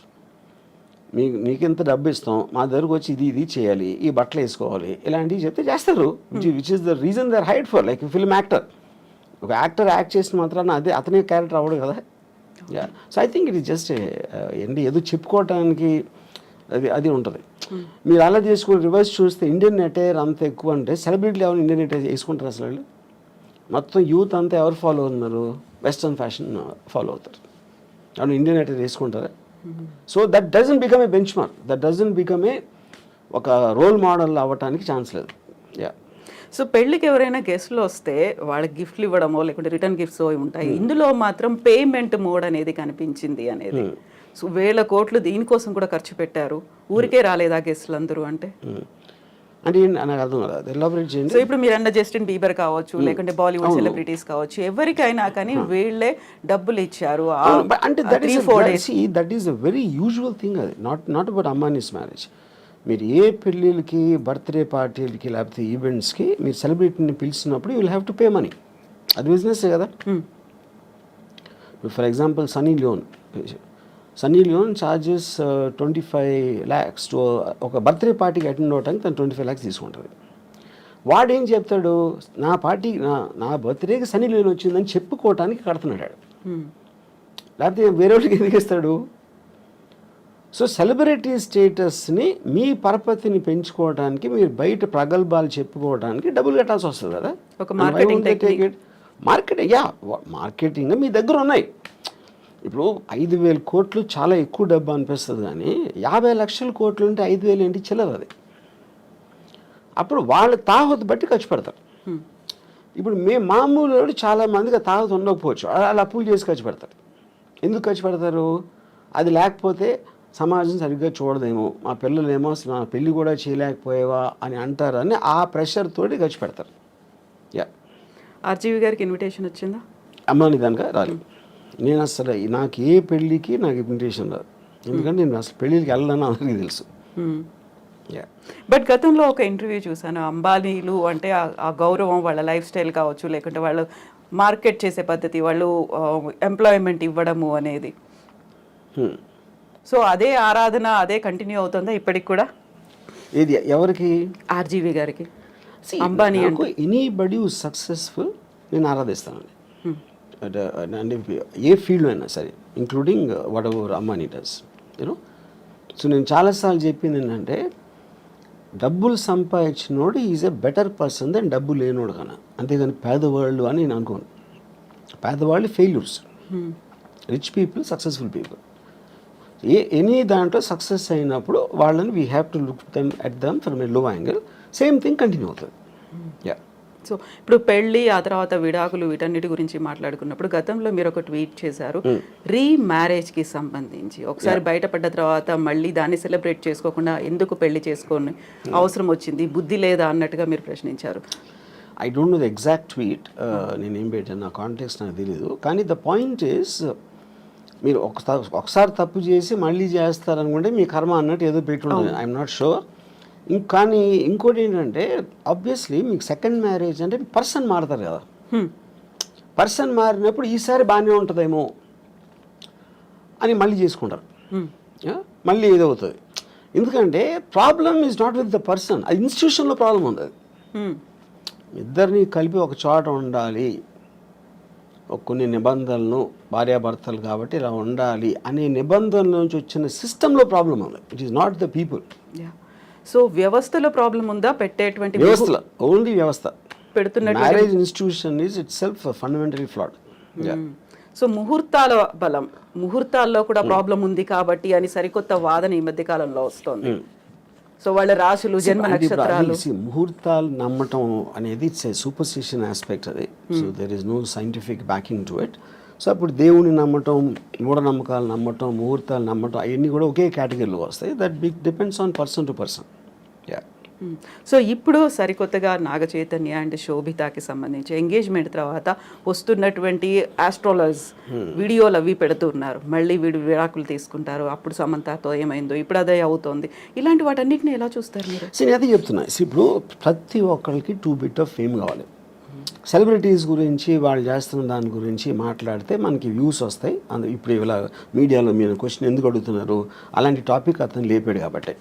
మీకు ఎంత డబ్బు ఇస్తాం, మా దగ్గరకు వచ్చి ఇది చేయాలి, ఈ బట్టలు వేసుకోవాలి, ఇలాంటివి చెప్తే చేస్తారు. Which is the reason they are hide for. Like film actor, ఒక యాక్టర్ యాక్ట్ చేసిన మాత్రాన అదే అతనే క్యారెక్టర్ అవ్వడు కదా. So I think it is just ఏంటి ఏదో చెప్పుకోవటానికి అది ఉంటుంది. మీరు అలా చేసుకుని రివర్స్ చూస్తే ఇండియన్ అటైర్ అంత ఎక్కువ అంటే సెలబ్రిటీలు ఎవరు ఇండియన్ అటైర్ వేసుకుంటారు అసలు? వాళ్ళు మొత్తం యూత్ అంతా ఎవరు ఫాలో అవుతున్నారు? వెస్ట్రన్ ఫ్యాషన్ ఫాలో అవుతారు. అవును, ఇండియన్ అటైర్ వేసుకుంటారా? So that doesn't become a bench mark, that doesn't become a ఒక రోల్ మోడల్ అవ్వటానికి ఛాన్స్ లేదు. సో పెళ్ళికి ఎవరైనా గెస్ట్లు వస్తే వాళ్ళకి గిఫ్ట్లు ఇవ్వడమో లేకుంటే రిటర్న్ గిఫ్ట్స్ ఉంటాయి. ఇందులో మాత్రం పేమెంట్ మోడ్ అనేది కనిపించింది అనేది. సో 1000 కోట్లు దీనికోసం కూడా ఖర్చు పెట్టారు. ఊరికే రాలేదా గెస్ట్లు అందరూ అంటే నాకు అర్థం కదా, ఎలాబరేట్ చేయండి. సో ఇప్పుడు మీరు అన్న జస్టిన్ బీబర్ కావచ్చు, లేకుంటే బాలీవుడ్ సెలబ్రిటీస్ కావచ్చు, ఎవరికైనా కానీ వీళ్ళే డబ్బులు ఇచ్చారు. అంటే that is a very usual thing. అది నాట్ అబౌట్ అంబానీస్ మ్యారేజ్. మీరు ఏ పెళ్ళిళ్ళకి, బర్త్డే పార్టీలకి లేకపోతే ఈవెంట్స్కి మీరు సెలబ్రిటీని పిలిచినప్పుడు you will have to pay money. అది బిజినెస్సే కదా. For example Sunny Leone charges 25 lakhs to ఒక బర్త్డే పార్టీకి అటెండ్ అవ్వడానికి తను 25 lakhs తీసుకుంటుంది. వాడేం చెప్తాడు, నా బర్త్డేకి సన్నీ లియోన్ వచ్చిందని చెప్పుకోవటానికి కడుతున్నాడు. లేకపోతే వేరే వాళ్ళకి ఎందుకు ఇస్తాడు? సో సెలబ్రిటీ స్టేటస్ని మీ పరపతిని పెంచుకోవడానికి మీరు బయట ప్రగల్భాలు చెప్పుకోవడానికి డబ్బులు కట్టాల్సి వస్తుంది కదా. మార్కెటింగ్ మీ దగ్గర ఉన్నాయి. ఇప్పుడు 5,000 కోట్లు చాలా ఎక్కువ డబ్బు అనిపిస్తుంది, కానీ 50 లక్షల కోట్లు ఉంటే 5,000 ఏంటి చిల్లర అది. అప్పుడు వాళ్ళు తాహతు బట్టి ఖర్చు పెడతారు. ఇప్పుడు మామూలు చాలా మందికి తాహతు ఉండకపోవచ్చు, అలా అప్పులు చేసి ఖర్చు పెడతారు. ఎందుకు ఖర్చు పెడతారు? అది లేకపోతే సమాజం సరిగ్గా చూడదేమో, మా పిల్లలేమో నా పెళ్ళి కూడా చేయలేకపోయేవా అని అంటారని ఆ ప్రెషర్ తోటి ఖర్చు పెడతారు. ఆర్జీవి గారికి ఇన్విటేషన్ వచ్చిందా? అమ్మాని దానిక రాలేదు. నేను అసలు నాకు ఏ పెళ్ళికి నాకు ఇన్విటేషన్ రాదు, ఎందుకంటే నేను అసలు పెళ్ళికి వెళ్ళాలని అందరికీ తెలుసు. బట్ గతంలో ఒక ఇంటర్వ్యూ చూసాను, అంబానీలు అంటే ఆ గౌరవం, వాళ్ళ లైఫ్ స్టైల్ కావచ్చు, లేకుంటే వాళ్ళు మార్కెట్ చేసే పద్ధతి, వాళ్ళు ఎంప్లాయ్మెంట్ ఇవ్వడము అనేది. సో అదే ఆరాధన అదే కంటిన్యూ అవుతుందా ఇప్పటికి కూడా? ఏది ఎవరికి? ఆర్జీవి గారికి. అంబానీ ఎనీబడి సక్సెస్ఫుల్ నేను ఆరాధిస్తానండి. అంటే ఏ ఫీల్డ్ అయినా సరే, including whatever Ambani does, you know. So నేను చాలాసార్లు చెప్పింది ఏంటంటే, డబ్బులు సంపాదించినోడు is a better person than డబ్బు లేనోడు కన్నా. అంతేగాని పేదవాళ్ళు అని నేను అనుకోను. పేదవాళ్ళు failures, rich people successful people. Any దాంట్లో సక్సెస్ అయినప్పుడు వాళ్ళని we have to look them at them from a low angle. Same thing continue అవుతుంది. సో ఇప్పుడు పెళ్ళి, ఆ తర్వాత విడాకులు, వీటన్నిటి గురించి మాట్లాడుకున్నప్పుడు గతంలో మీరు ఒక ట్వీట్ చేశారు, రీమ్యారేజ్కి సంబంధించి. ఒకసారి బయటపడ్డ తర్వాత మళ్ళీ దాన్ని సెలబ్రేట్ చేసుకోకుండా ఎందుకు పెళ్లి చేసుకొని అవసరం వచ్చింది, బుద్ధి లేదా అన్నట్టుగా మీరు ప్రశ్నించారు. I don't know the exact tweet, నేనేం పెట్టాను, నా కాంటెక్స్ట్ నాకు తెలీదు. కానీ ద పాయింట్ ఈస్, మీరు ఒకసారి తప్పు చేసి మళ్ళీ చేస్తారనుకుంటే మీ కర్మ అన్నట్టు ఏదో పెట్టుంటుంది. I'm not sure. కానీ ఇంకోటి ఏంటంటే, ఆబ్వియస్లీ మీకు సెకండ్ మ్యారేజ్ అంటే పర్సన్ మారుతారు కదా. పర్సన్ మారినప్పుడు ఈసారి బాగానే ఉంటుందేమో అని మళ్ళీ చేసుకుంటారు, మళ్ళీ ఏదవుతుంది. ఎందుకంటే problem is not with the person, అది ఇన్స్టిట్యూషన్లో ప్రాబ్లం ఉంది. అది ఇద్దరిని కలిపి ఒక చోట ఉండాలి, కొన్ని నిబంధనలను, భార్యాభర్తలు కాబట్టి ఇలా ఉండాలి అనే నిబంధనల నుంచి వచ్చిన సిస్టంలో ప్రాబ్లం ఉంది. It is not the people. So వ్యవస్థలో ప్రాబ్లం ఉందా? పెట్టేటువంటి వ్యవస్థలో, ఓన్లీ వ్యవస్థ పెడుతున్నట్టు marriage institution is itself fundamentally flawed. So ముహూర్తాల బలం, ముహూర్తాల్లో కూడా ప్రాబ్లం ఉంది కాబట్టి అని సరికొత్త వాదన ఈ మధ్య కాలంలో వస్తుంది. సో వాళ్ళ రాశులు జన్మ అంటే ఇప్పుడు నక్షత్రాలు. అది ముహూర్తాలు నమ్మటం అనేది ఇట్స్ ఏ సూపర్స్టిషన్ ఆస్పెక్ట్ అది. So there is no scientific backing to it. So అప్పుడు దేవుని నమ్మటం, మూఢనమ్మకాలు నమ్మటం, ముహూర్తాలు నమ్మటం అవన్నీ కూడా ఒకే కేటగిరీలో వస్తాయి. That depends on person to person. Yeah. So ఇప్పుడు సరికొత్తగా నాగ చైతన్య అండ్ శోభితాకి సంబంధించి ఎంగేజ్మెంట్ తర్వాత వస్తున్నటువంటి ఆస్ట్రాలజర్స్ వీడియోలు అవి పెడుతున్నారు. మళ్ళీ వీడు విడాకులు తీసుకుంటారు, అప్పుడు సమంతతో ఏమైందో ఇప్పుడు అదే అవుతోంది. ఇలాంటి వాటన్నిటిని ఎలా చూస్తారు మీరు? సరే, అదే చెప్తున్నా. ఇప్పుడు ప్రతి ఒక్కరికి 2 bit ఆఫ్ ఫేమ్ కావాలి. సెలబ్రిటీస్ గురించి వాళ్ళు చేస్తున్న దాని గురించి మాట్లాడితే మనకి వ్యూస్ వస్తాయి. ఇప్పుడు ఇలా మీడియాలో మీరు క్వశ్చన్ ఎందుకు అడుగుతున్నారు, అలాంటి టాపిక్ అతను లేపాడు కాబట్టి,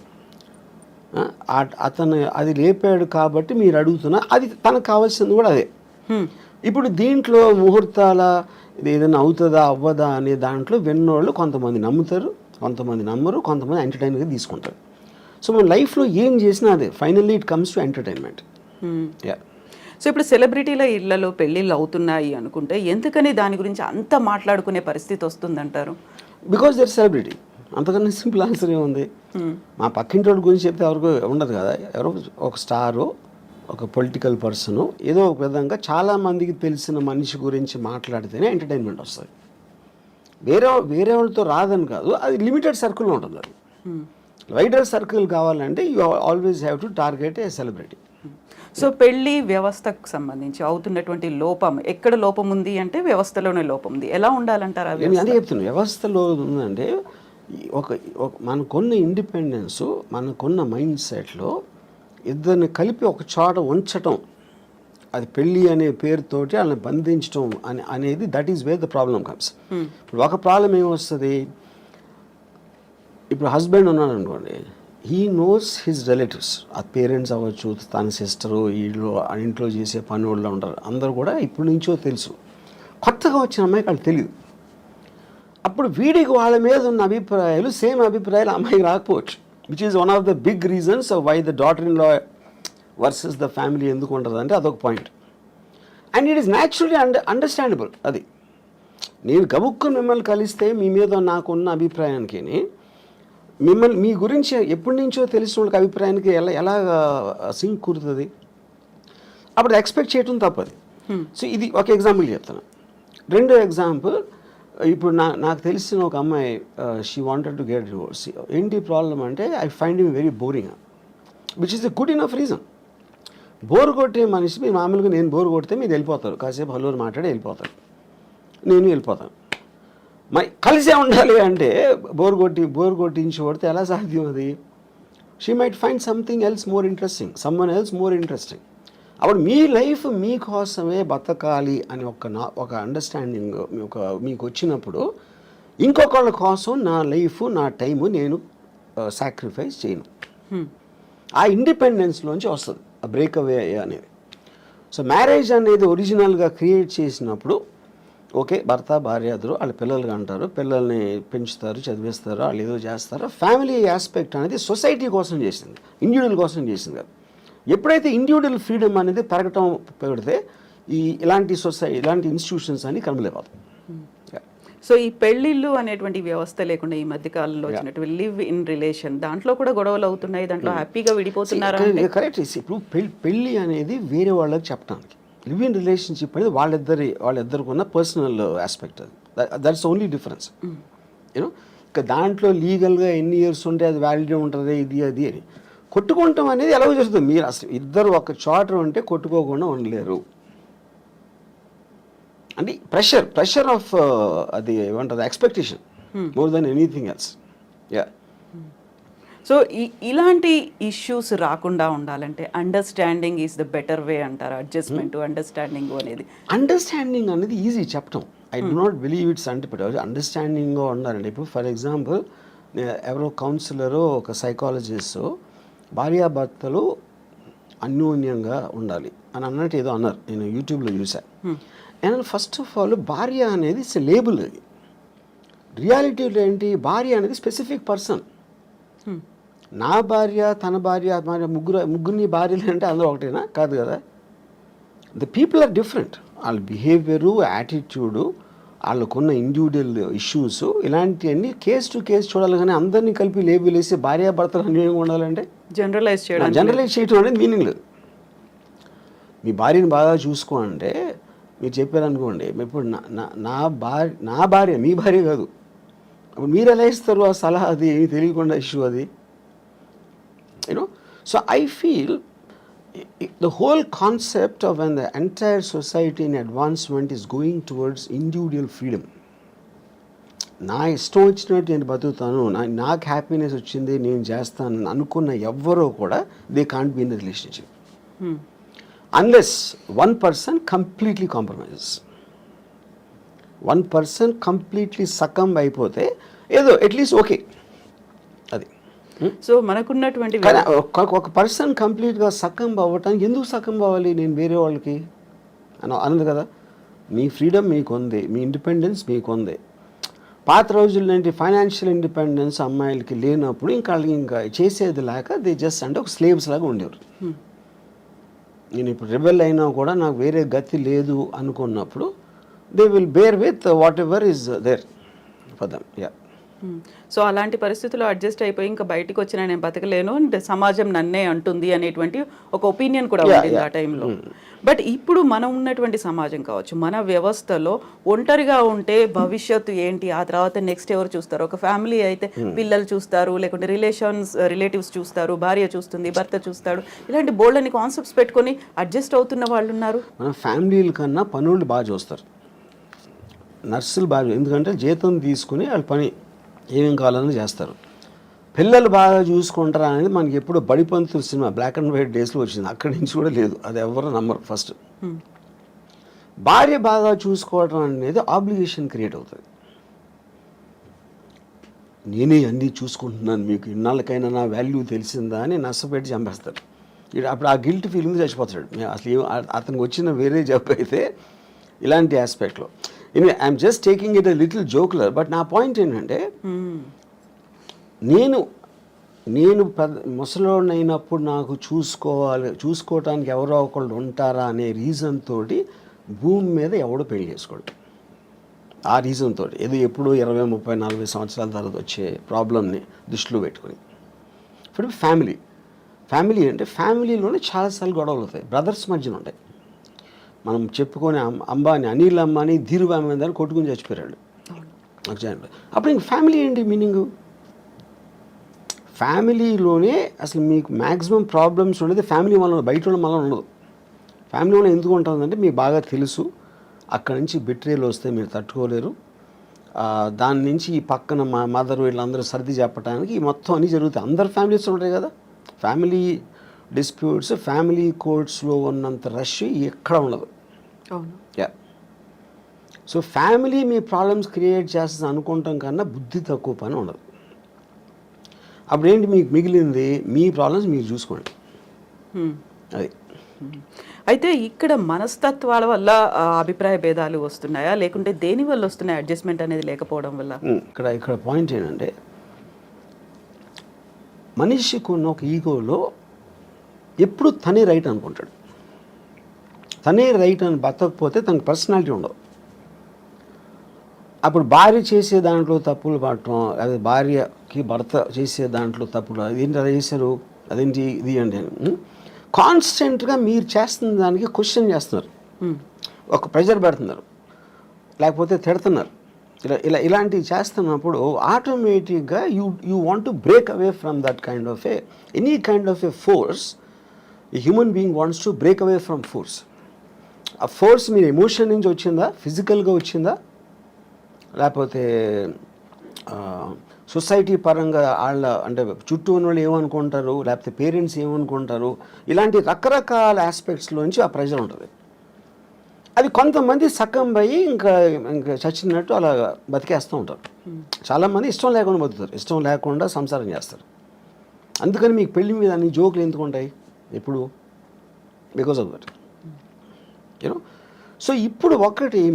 అతను అది లేపాడు కాబట్టి మీరు అడుగుతున్నా, అది తనకు కావాల్సింది కూడా అదే. ఇప్పుడు దీంట్లో ముహూర్తాల ఇది ఏదైనా అవుతుందా అవ్వదా అనే దాంట్లో విన్నోళ్ళు కొంతమంది నమ్ముతారు, కొంతమంది నమ్మరు, కొంతమంది ఎంటర్టైన్గా తీసుకుంటారు. సో మన లైఫ్లో ఏం చేసినా అదే finally it comes to entertainment. Yeah. So ఇప్పుడు సెలబ్రిటీల ఇళ్లలో పెళ్ళిళ్ళు అవుతున్నాయి అనుకుంటే ఎందుకని దాని గురించి అంత మాట్లాడుకునే పరిస్థితి వస్తుందంటారు? Because they're celebrity. అంతకన్నా సింపుల్ ఆన్సర్ ఏముంది? మా పక్కింటి వాళ్ళ గురించి చెప్తే ఎవరికి ఉండదు కదా. ఎవరో ఒక స్టారు, ఒక పొలిటికల్ పర్సను, ఏదో ఒక విధంగా చాలామందికి తెలిసిన మనిషి గురించి మాట్లాడితేనే ఎంటర్టైన్మెంట్ వస్తుంది. వేరే వాళ్ళతో రాదని కాదు, అది లిమిటెడ్ సర్కిల్లో ఉంటుంది. అది వైడర్ సర్కిల్ కావాలంటే you always have to target A celebrity. So పెళ్లి వ్యవస్థకు సంబంధించి అవుతున్నటువంటి లోపం, ఎక్కడ లోపం ఉంది అంటే వ్యవస్థలోనే లోపం ఉంది. ఎలా ఉండాలంటారు? నేను అదే చెప్తున్నాను. వ్యవస్థలో ఉందంటే మనకున్న ఇండిపెండెన్స్, మనకున్న మైండ్ సెట్లో ఇద్దరిని కలిపి ఒక చోట ఉంచటం, అది పెళ్ళి అనే పేరుతోటి వాళ్ళని బంధించటం అనేది that is where the problem comes. ఇప్పుడు ఒక ప్రాబ్లం ఏమొస్తుంది, ఇప్పుడు హస్బెండ్ ఉన్నాడు అనుకోండి, హీ నోస్ హిజ్ రిలేటివ్స్, ఆ పేరెంట్స్ అవ్వచ్చు, తన సిస్టరు, ఇంట్లో చేసే పని వాళ్ళు ఉంటారు, అందరూ కూడా ఇప్పటి నుంచో తెలుసు. కొత్తగా వచ్చిన అమ్మాయికి వాళ్ళు తెలియదు. అప్పుడు వీడికి వాళ్ళ మీద ఉన్న అభిప్రాయాలు సేమ్ అభిప్రాయాలు అమ్మాయికి రాకపోవచ్చు, which is one of the big reasons why the daughter in law versus the family ఎందుకు ఉంటుంది అంటే అదొక point. And it is naturally understandable. అది నేను గబుక్కుని మిమ్మల్ని కలిస్తే మీ మీద నాకున్న అభిప్రాయానికి, మిమ్మల్ని మీ గురించి ఎప్పటి నుంచో తెలిసిన వాళ్ళకి అభిప్రాయానికి ఎలా సింక్ కుదురుతుంది? అప్పుడు ఎక్స్పెక్ట్ చేయటం తప్పది. సో ఇది ఒక ఎగ్జాంపుల్ చెప్తాను. రెండో ఎగ్జాంపుల్, ఇప్పుడు నాకు తెలిసిన ఒక అమ్మాయి, she wanted to get divorce. ఏంటి ప్రాబ్లం అంటే, I find him very boring, which is a good enough reason. Bore కొట్టే మనిషి, మీరు మామూలుగా నేను బోర్ కొడితే మీరు వెళ్ళిపోతారు, కాసేపు హలోని మాట్లాడి వెళ్ళిపోతారు, నేను వెళ్ళిపోతాను. మరి కలిసే ఉండాలి అంటే బోర్ కొట్టించి కొడితే ఎలా సాధ్యం అది? She might find something else more interesting, someone else more interesting. అప్పుడు మీ లైఫ్ మీకోసమే బతకాలి అని ఒక అండర్స్టాండింగ్ మీకు వచ్చినప్పుడు, ఇంకొకళ్ళ కోసం నా లైఫ్, నా టైము నేను సాక్రిఫైస్ చేయను. ఆ ఇండిపెండెన్స్లోంచి వస్తుంది ఆ బ్రేక్అవే అనేది. సో మ్యారేజ్ అనేది ఒరిజినల్గా క్రియేట్ చేసినప్పుడు ఓకే, భర్త భార్య ఇద్దరు వాళ్ళ పిల్లలుగా అంటారు, పిల్లల్ని పెంచుతారు, చదివిస్తారు, వాళ్ళు ఏదో చేస్తారు. ఫ్యామిలీ ఆస్పెక్ట్ అనేది సొసైటీ కోసం చేసింది, ఇండివిజువల్ కోసం చేసింది కాదు. ఎప్పుడైతే ఇండివిజువల్ ఫ్రీడమ్ అనేది పెడితే ఇలాంటి ఇన్స్టిట్యూషన్స్ అని కనబలేకపోతాయి. సో ఈ పెళ్ళిళ్ళు అనేటువంటి వ్యవస్థ లేకుండా ఈ మధ్య కాలంలో వచ్చినటువంటి లివ్ ఇన్ రిలేషన్, దాంట్లో కూడా గొడవలు అవుతున్నాయి, దాంట్లో హ్యాపీగా విడిపోతున్నారు. కరెక్ట్. ఇప్పుడు పెళ్ళి అనేది వేరే వాళ్ళకి చెప్పడానికి, లివ్ ఇన్ రిలేషన్షిప్ అనేది వాళ్ళిద్దరికి ఉన్న పర్సనల్ ఆస్పెక్ట్. అది దట్స్ ఓన్లీ డిఫరెన్స్. యూనో, ఇక దాంట్లో లీగల్గా ఎన్ని ఇయర్స్ ఉంటే అది వ్యాలిడే ఉంటుంది, ఇది అది అని. కొట్టుకుంటాం అనేది ఎలా చేస్తుంది? మీరు అసలు ఇద్దరు ఒక చోట ఉంటే కొట్టుకోకుండా ఉండలేరు. అంటే ప్రెషర్ ఆఫ్ అది ఏమంటుంది, expectation more than anything else. Yeah. So ఇలాంటి ఇష్యూస్ రాకుండా ఉండాలంటే understanding is the better way అంటారు. అడ్జస్ట్మెంట్, అండర్స్టాండింగ్ అనేది ఈజీ చెప్పటం. I do not believe it's అంటే అండర్స్టాండింగ్గా ఉండాలండి. ఇప్పుడు ఫర్ ఎగ్జాంపుల్, ఎవరో కౌన్సిలరు, ఒక సైకాలజిస్ట్, భార్యాభర్తలు అన్యోన్యంగా ఉండాలి అని అన్నట్టు ఏదో అన్నారు, నేను యూట్యూబ్లో చూసాను. అండ్ ఫస్ట్ ఆఫ్ ఆల్, భార్య అనేది ఇట్స్ లేబుల్. అది రియాలిటీలో ఏంటి, భార్య అనేది స్పెసిఫిక్ పర్సన్. నా భార్య, తన భార్య, ముగ్గురిని భార్యలు అంటే అందరూ ఒకటేనా? కాదు కదా. The people are different. వాళ్ళ బిహేవియరు, యాటిట్యూడు, వాళ్ళకున్న ఇండివిజువల్ ఇష్యూస్, ఇలాంటివన్నీ కేస్ టు కేస్ చూడాలి. కానీ అందరినీ కలిపి లేబుల్ వేసి భార్యాభర్తలు అన్యోన్యంగా ఉండాలంటే జనరలైజ్ చేయడం జనరలైజ్ చేయటం అనేది మీనింగ్ లేదు. మీ భార్యని బాగా చూసుకో అంటే మీరు చెప్పారనుకోండి, ఇప్పుడు నా భార్య మీ భార్య కాదు, అప్పుడు మీరు ఎలా ఇస్తారు ఆ సలహా? అది ఏమి తెలియకుండా ఇష్యూ అది, you know. So I feel the whole concept of when the entire society in advancement is going towards individual freedom, నా ఇష్టం వచ్చినట్టు నేను బతుకుతాను, నాకు హ్యాపీనెస్ వచ్చింది నేను చేస్తాను అనుకున్న ఎవ్వరూ కూడా they can't be in the relationship unless one person completely compromises. One person completely succumb అయిపోతే ఏదో అట్లీస్ట్ ఓకే అది. సో మనకున్నటువంటి కానీ ఒక పర్సన్ కంప్లీట్గా సకంబ్ అవ్వటానికి ఎందుకు సకంబ్ అవ్వాలి నేను వేరే వాళ్ళకి అన్నది కదా. మీ ఫ్రీడమ్ మీకు ఉంది, మీ ఇండిపెండెన్స్ మీకు ఉంది. పాత రోజుల్లో ఫైనాన్షియల్ ఇండిపెండెన్స్ అమ్మాయిలకి లేనప్పుడు ఇంకా చేసేది లేక దే జస్ట్ అంటే ఒక స్లేవ్స్ లాగా ఉండేవారు. నేను ఇప్పుడు రెబెల్ అయినా కూడా నాకు వేరే గతి లేదు అనుకున్నప్పుడు they will bear with whatever is there for them. Yeah. So అలాంటి పరిస్థితుల్లో అడ్జస్ట్ అయిపోయి ఇంకా బయటకు వచ్చినా నేను బతకలేను అండ్ సమాజం నన్నే అంటుంది అనేటువంటి ఒక ఒపీనియన్ కూడా ఉంటుంది ఆ టైంలో. బట్ ఇప్పుడు మనం ఉన్నటువంటి సమాజం కావచ్చు, మన వ్యవస్థలో ఒంటరిగా ఉంటే భవిష్యత్తు ఏంటి, ఆ తర్వాత నెక్స్ట్ ఎవరు చూస్తారు? ఒక ఫ్యామిలీ అయితే పిల్లలు చూస్తారు, లేకుంటే రిలేటివ్స్ చూస్తారు, భార్య చూస్తుంది, భర్త చూస్తాడు, ఇలాంటి బోల్డ్ అని కాన్సెప్ట్స్ పెట్టుకొని అడ్జస్ట్ అవుతున్న వాళ్ళు ఉన్నారు. మన ఫ్యామిలీల కన్నా పనులు బాగా చూస్తారు, నర్సులు బాగా, ఎందుకంటే జీతం తీసుకుని వాళ్ళు పని ఏమేం కావాలని చేస్తారు. పిల్లలు బాగా చూసుకుంటారా అనేది మనకి ఎప్పుడు బడిపంతుల సినిమా బ్లాక్ అండ్ వైట్ డేస్లో వచ్చింది, అక్కడి నుంచి కూడా లేదు, అది ఎవరు నమ్మరు. ఫస్ట్ భార్య బాగా చూసుకోవడం అనేది ఆబ్లిగేషన్ క్రియేట్ అవుతుంది. నేనే అన్నీ చూసుకుంటున్నాను, మీకు ఇన్నాళ్ళకైనా నా వాల్యూ తెలిసిందా అని నష్టపెట్టి చంపేస్తారు. అప్పుడు ఆ గిల్ట్ ఫీలింగ్ చచ్చిపోతాడు. అసలు అతనికి వచ్చిన వేరే జాబ్ అయితే ఇలాంటి ఆస్పెక్ట్లో. I'm just taking it a little jocular. But నా పాయింట్ ఏంటంటే నేను ముసలోడిని అయినప్పుడు నాకు చూసుకోవటానికి ఎవరో ఒకళ్ళు ఉంటారా అనే రీజన్ తోటి భూమి మీద ఎవడో పెళ్లి చేసుకోడు. ఆ రీజన్ తోటి ఏదో ఎప్పుడో 20, 30, 40 సంవత్సరాల తర్వాత వచ్చే ప్రాబ్లమ్ని దృష్టిలో పెట్టుకొని. ఇప్పుడు ఫ్యామిలీ అంటే ఫ్యామిలీలోనే చాలాసార్లు గొడవలు అవుతాయి, బ్రదర్స్ మధ్యన ఉంటాయి. మనం చెప్పుకొని అనిల్ అంబానీ ధీరుభాయ్ అంబానీ కొట్టుకుని చచ్చిపోయాడు. అప్పుడు ఇంక ఫ్యామిలీ ఏంటి మీనింగు? ఫ్యామిలీలోనే అసలు మీకు మ్యాక్సిమం ప్రాబ్లమ్స్ ఉండేది ఫ్యామిలీ వల్ల, బయట వాళ్ళ వల్ల ఉండదు. ఫ్యామిలీ వల్ల ఎందుకు ఉంటుందంటే మీకు బాగా తెలుసు అక్కడి నుంచి బిట్రేలు వస్తే మీరు తట్టుకోలేరు, దాని నుంచి ఈ పక్కన మా మదర్ వీళ్ళందరూ సర్ది చెప్పడానికి మొత్తం అన్నీ జరుగుతాయి. అందరు ఫ్యామిలీస్ ఉంటాయి కదా. ఫ్యామిలీ డిస్ప్యూట్స్, ఫ్యామిలీ కోర్ట్స్లో ఉన్నంత రష్ ఎక్కడ ఉండదు. యా. సో ఫ్యామిలీ మీ ప్రాబ్లమ్స్ క్రియేట్ చేస్తుంది అనుకుంటాం కన్నా బుద్ధి తక్కువ పని ఉండదు. అప్పుడు ఏంటి మీకు మిగిలింది? మీ ప్రాబ్లమ్స్ మీరు చూసుకోండి. అది. అయితే ఇక్కడ మనస్తత్వాల వల్ల అభిప్రాయ భేదాలు వస్తున్నాయా, లేకుంటే దేని వల్ల వస్తున్నాయి అడ్జస్ట్మెంట్ అనేది లేకపోవడం వల్ల? ఇక్కడ పాయింట్ ఏంటంటే మనిషికి ఉన్న ఒక ఈగోలో ఎప్పుడు తనే రైట్ అనుకుంటాడు. తనే రైట్ అని బతకపోతే తనకు పర్సనాలిటీ ఉండదు. అప్పుడు భార్య చేసే దాంట్లో తప్పులు పడటం, అదే భార్యకి భర్త చేసే దాంట్లో తప్పులు, అదేంటి అలా చేశారు, అదేంటి ఇది అంటే కాన్స్టెంట్గా మీరు చేస్తున్న దానికి క్వశ్చన్ చేస్తున్నారు, ఒక ప్రెజర్ పెడుతున్నారు, లేకపోతే తిడుతున్నారు. ఇలాంటివి చేస్తున్నప్పుడు ఆటోమేటిక్గా you want to break away from that kind of any kind of force. ఈ human being wants to break away from force. ఆ ఫోర్స్ మీరు ఎమోషన్ నుంచి వచ్చిందా, ఫిజికల్గా వచ్చిందా, లేకపోతే సొసైటీ పరంగా వాళ్ళ అంటే చుట్టూ ఉన్న వాళ్ళు ఏమనుకుంటారు, లేకపోతే పేరెంట్స్ ఏమనుకుంటారు, ఇలాంటి రకరకాల ఆస్పెక్ట్స్లోంచి ఆ ప్రెజర్ ఉంటుంది. అది కొంతమంది సకంబ్ అయ్యి ఇంకా చచ్చినట్టు అలా బతికేస్తూ ఉంటారు. చాలామంది ఇష్టం లేకుండా బతుకుతారు, ఇష్టం లేకుండా సంసారం చేస్తారు. అందుకని మీకు పెళ్లి మీద అన్ని జోకులు ఎందుకు ఉంటాయి ఎప్పుడు? Because of that, you know. So ఇప్పుడు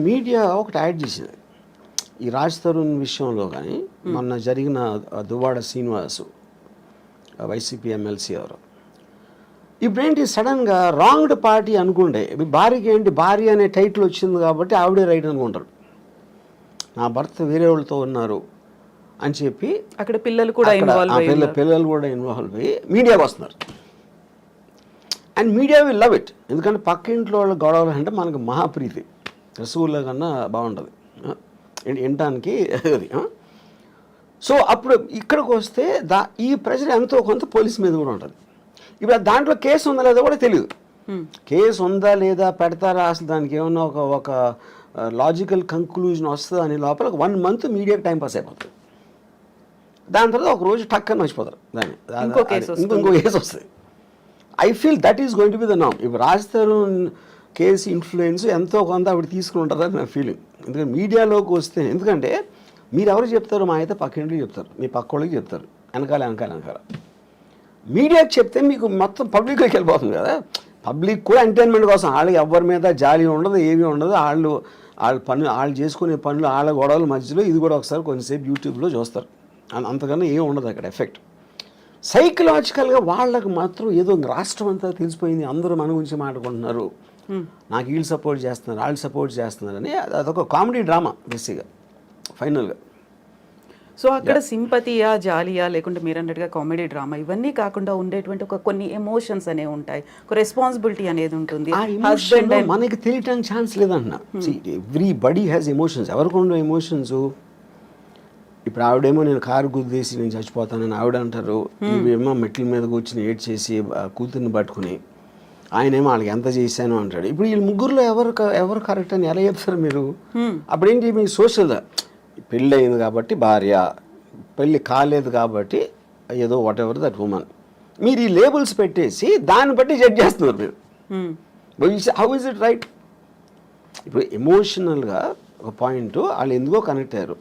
మీడియా ఒకటి యాడ్ చేసింది ఈ రాజ్ తరుణ్ విషయంలో. కానీ మొన్న జరిగిన దువ్వాడ శ్రీనివాసు వైసీపీ ఎమ్మెల్సీ ఎవరు, ఇప్పుడేంటి సడన్గా రాంగ్డ్ పార్టీ అనుకుంటే భార్యకి ఏంటి, భార్య అనే టైటిల్ వచ్చింది కాబట్టి ఆవిడే రైట్ అనుకుంటారు. నా భర్త వేరే వాళ్ళతో ఉన్నారు అని చెప్పి అక్కడ పిల్లలు కూడా అక్కడ ఇన్వాల్వ్ ఆ అయ్యి పిల్లలు కూడా ఇన్వాల్వ్ అయ్యి మీడియాకి వస్తున్నారు. And media will love it. ఎందుకంటే పక్క ఇంట్లో వాళ్ళ గొడవలు అంటే మనకు మహాప్రీతి, రసగుల్లా కన్నా బాగుంటుంది వినటానికి అది. సో అప్పుడు ఇక్కడికి వస్తే ఈ ప్రెషర్ ఎంతో కొంత పోలీస్ మీద కూడా ఉంటుంది. ఇప్పుడు దాంట్లో కేసు ఉందా లేదా కూడా తెలియదు. కేసు ఉందా లేదా పెడతారా అసలు దానికి ఏమన్నా ఒక లాజికల్ కంక్లూజన్ వస్తుంది అని లోపల 1 month మీడియాకి టైం పాస్ అయిపోతుంది. దాని తర్వాత ఒక రోజు టక్ అని మర్చిపోతారు దాన్ని, ఇంకో కేసు వస్తుంది. I feel that is going to be the నామ్. ఇప్పుడు రాజతరుణ్ కేసు ఇన్ఫ్లుయెన్స్ ఎంతో కొంత ఆవిడ తీసుకుని ఉంటారని నా ఫీలింగ్. ఎందుకంటే మీడియాలోకి వస్తే, ఎందుకంటే మీరు ఎవరు చెప్తారు, మా అయితే పక్కింటికి చెప్తారు, మీ పక్క వాళ్ళకి చెప్తారు, వెనకాల మీడియాకి చెప్తే మీకు మొత్తం పబ్లిక్లోకి వెళ్ళిపోతుంది కదా. పబ్లిక్ కూడా ఎంటర్టైన్మెంట్ కోసం, వాళ్ళకి ఎవరి మీద జాలి ఉండదు, ఏమీ ఉండదు. వాళ్ళు చేసుకునే పనులు, వాళ్ళ గొడవల మధ్యలో ఇది కూడా ఒకసారి కొంచెంసేపు యూట్యూబ్లో చూస్తారు, అంతకన్నా ఏం ఉండదు అక్కడ ఎఫెక్ట్. సైకలాజికల్గా వాళ్ళకు మాత్రం ఏదో రాష్ట్రం అంతా తెలిసిపోయింది, అందరూ మన గురించి మాట్లాడుకుంటున్నారు, నాకు వీళ్ళు సపోర్ట్ చేస్తున్నారు, వాళ్ళు సపోర్ట్ చేస్తున్నారని అదొక కామెడీ డ్రామా బేసిక్గా ఫైనల్గా. సో అక్కడ సింపతియా, జాలియా, లేకుంటే మీరు అన్నట్టుగా కామెడీ డ్రామా, ఇవన్నీ కాకుండా ఉండేటువంటి కొన్ని ఎమోషన్స్ అనేవి ఉంటాయి, ఒక రెస్పాన్సిబిలిటీ అనేది ఉంటుంది. హస్బెండ్ మనకి తెలియటానికి ఛాన్స్ లేదంటున్నా. Everybody has emotions. ఎవరికి ఉండవు ఎమోషన్స్? ఇప్పుడు ఆవిడేమో నేను కారు గుద్దేసి నేను చచ్చిపోతానని ఆవిడ అంటారు, ఇవేమో మెట్ల మీద కూర్చుని ఏడ్ చేసి కూతుర్ని పట్టుకుని ఆయనేమో వాళ్ళకి ఎంత చేశాను అంటాడు. ఇప్పుడు వీళ్ళు ముగ్గురులో ఎవరు కరెక్ట్ అని ఎలా చెప్తారు మీరు? అప్పుడేంటి మీ సోషల్, పెళ్ళి అయింది కాబట్టి భార్య, పెళ్ళి కాలేదు కాబట్టి ఏదో వాట్ ఎవర్ దట్ ఉమెన్, మీరు ఈ లేబుల్స్ పెట్టేసి దాన్ని బట్టి జడ్జ్ చేస్తున్నారు మీరు. How is it right? ఇప్పుడు ఎమోషనల్గా ఒక పాయింట్ వాళ్ళు ఎందుకో కనెక్ట్ అయ్యారు.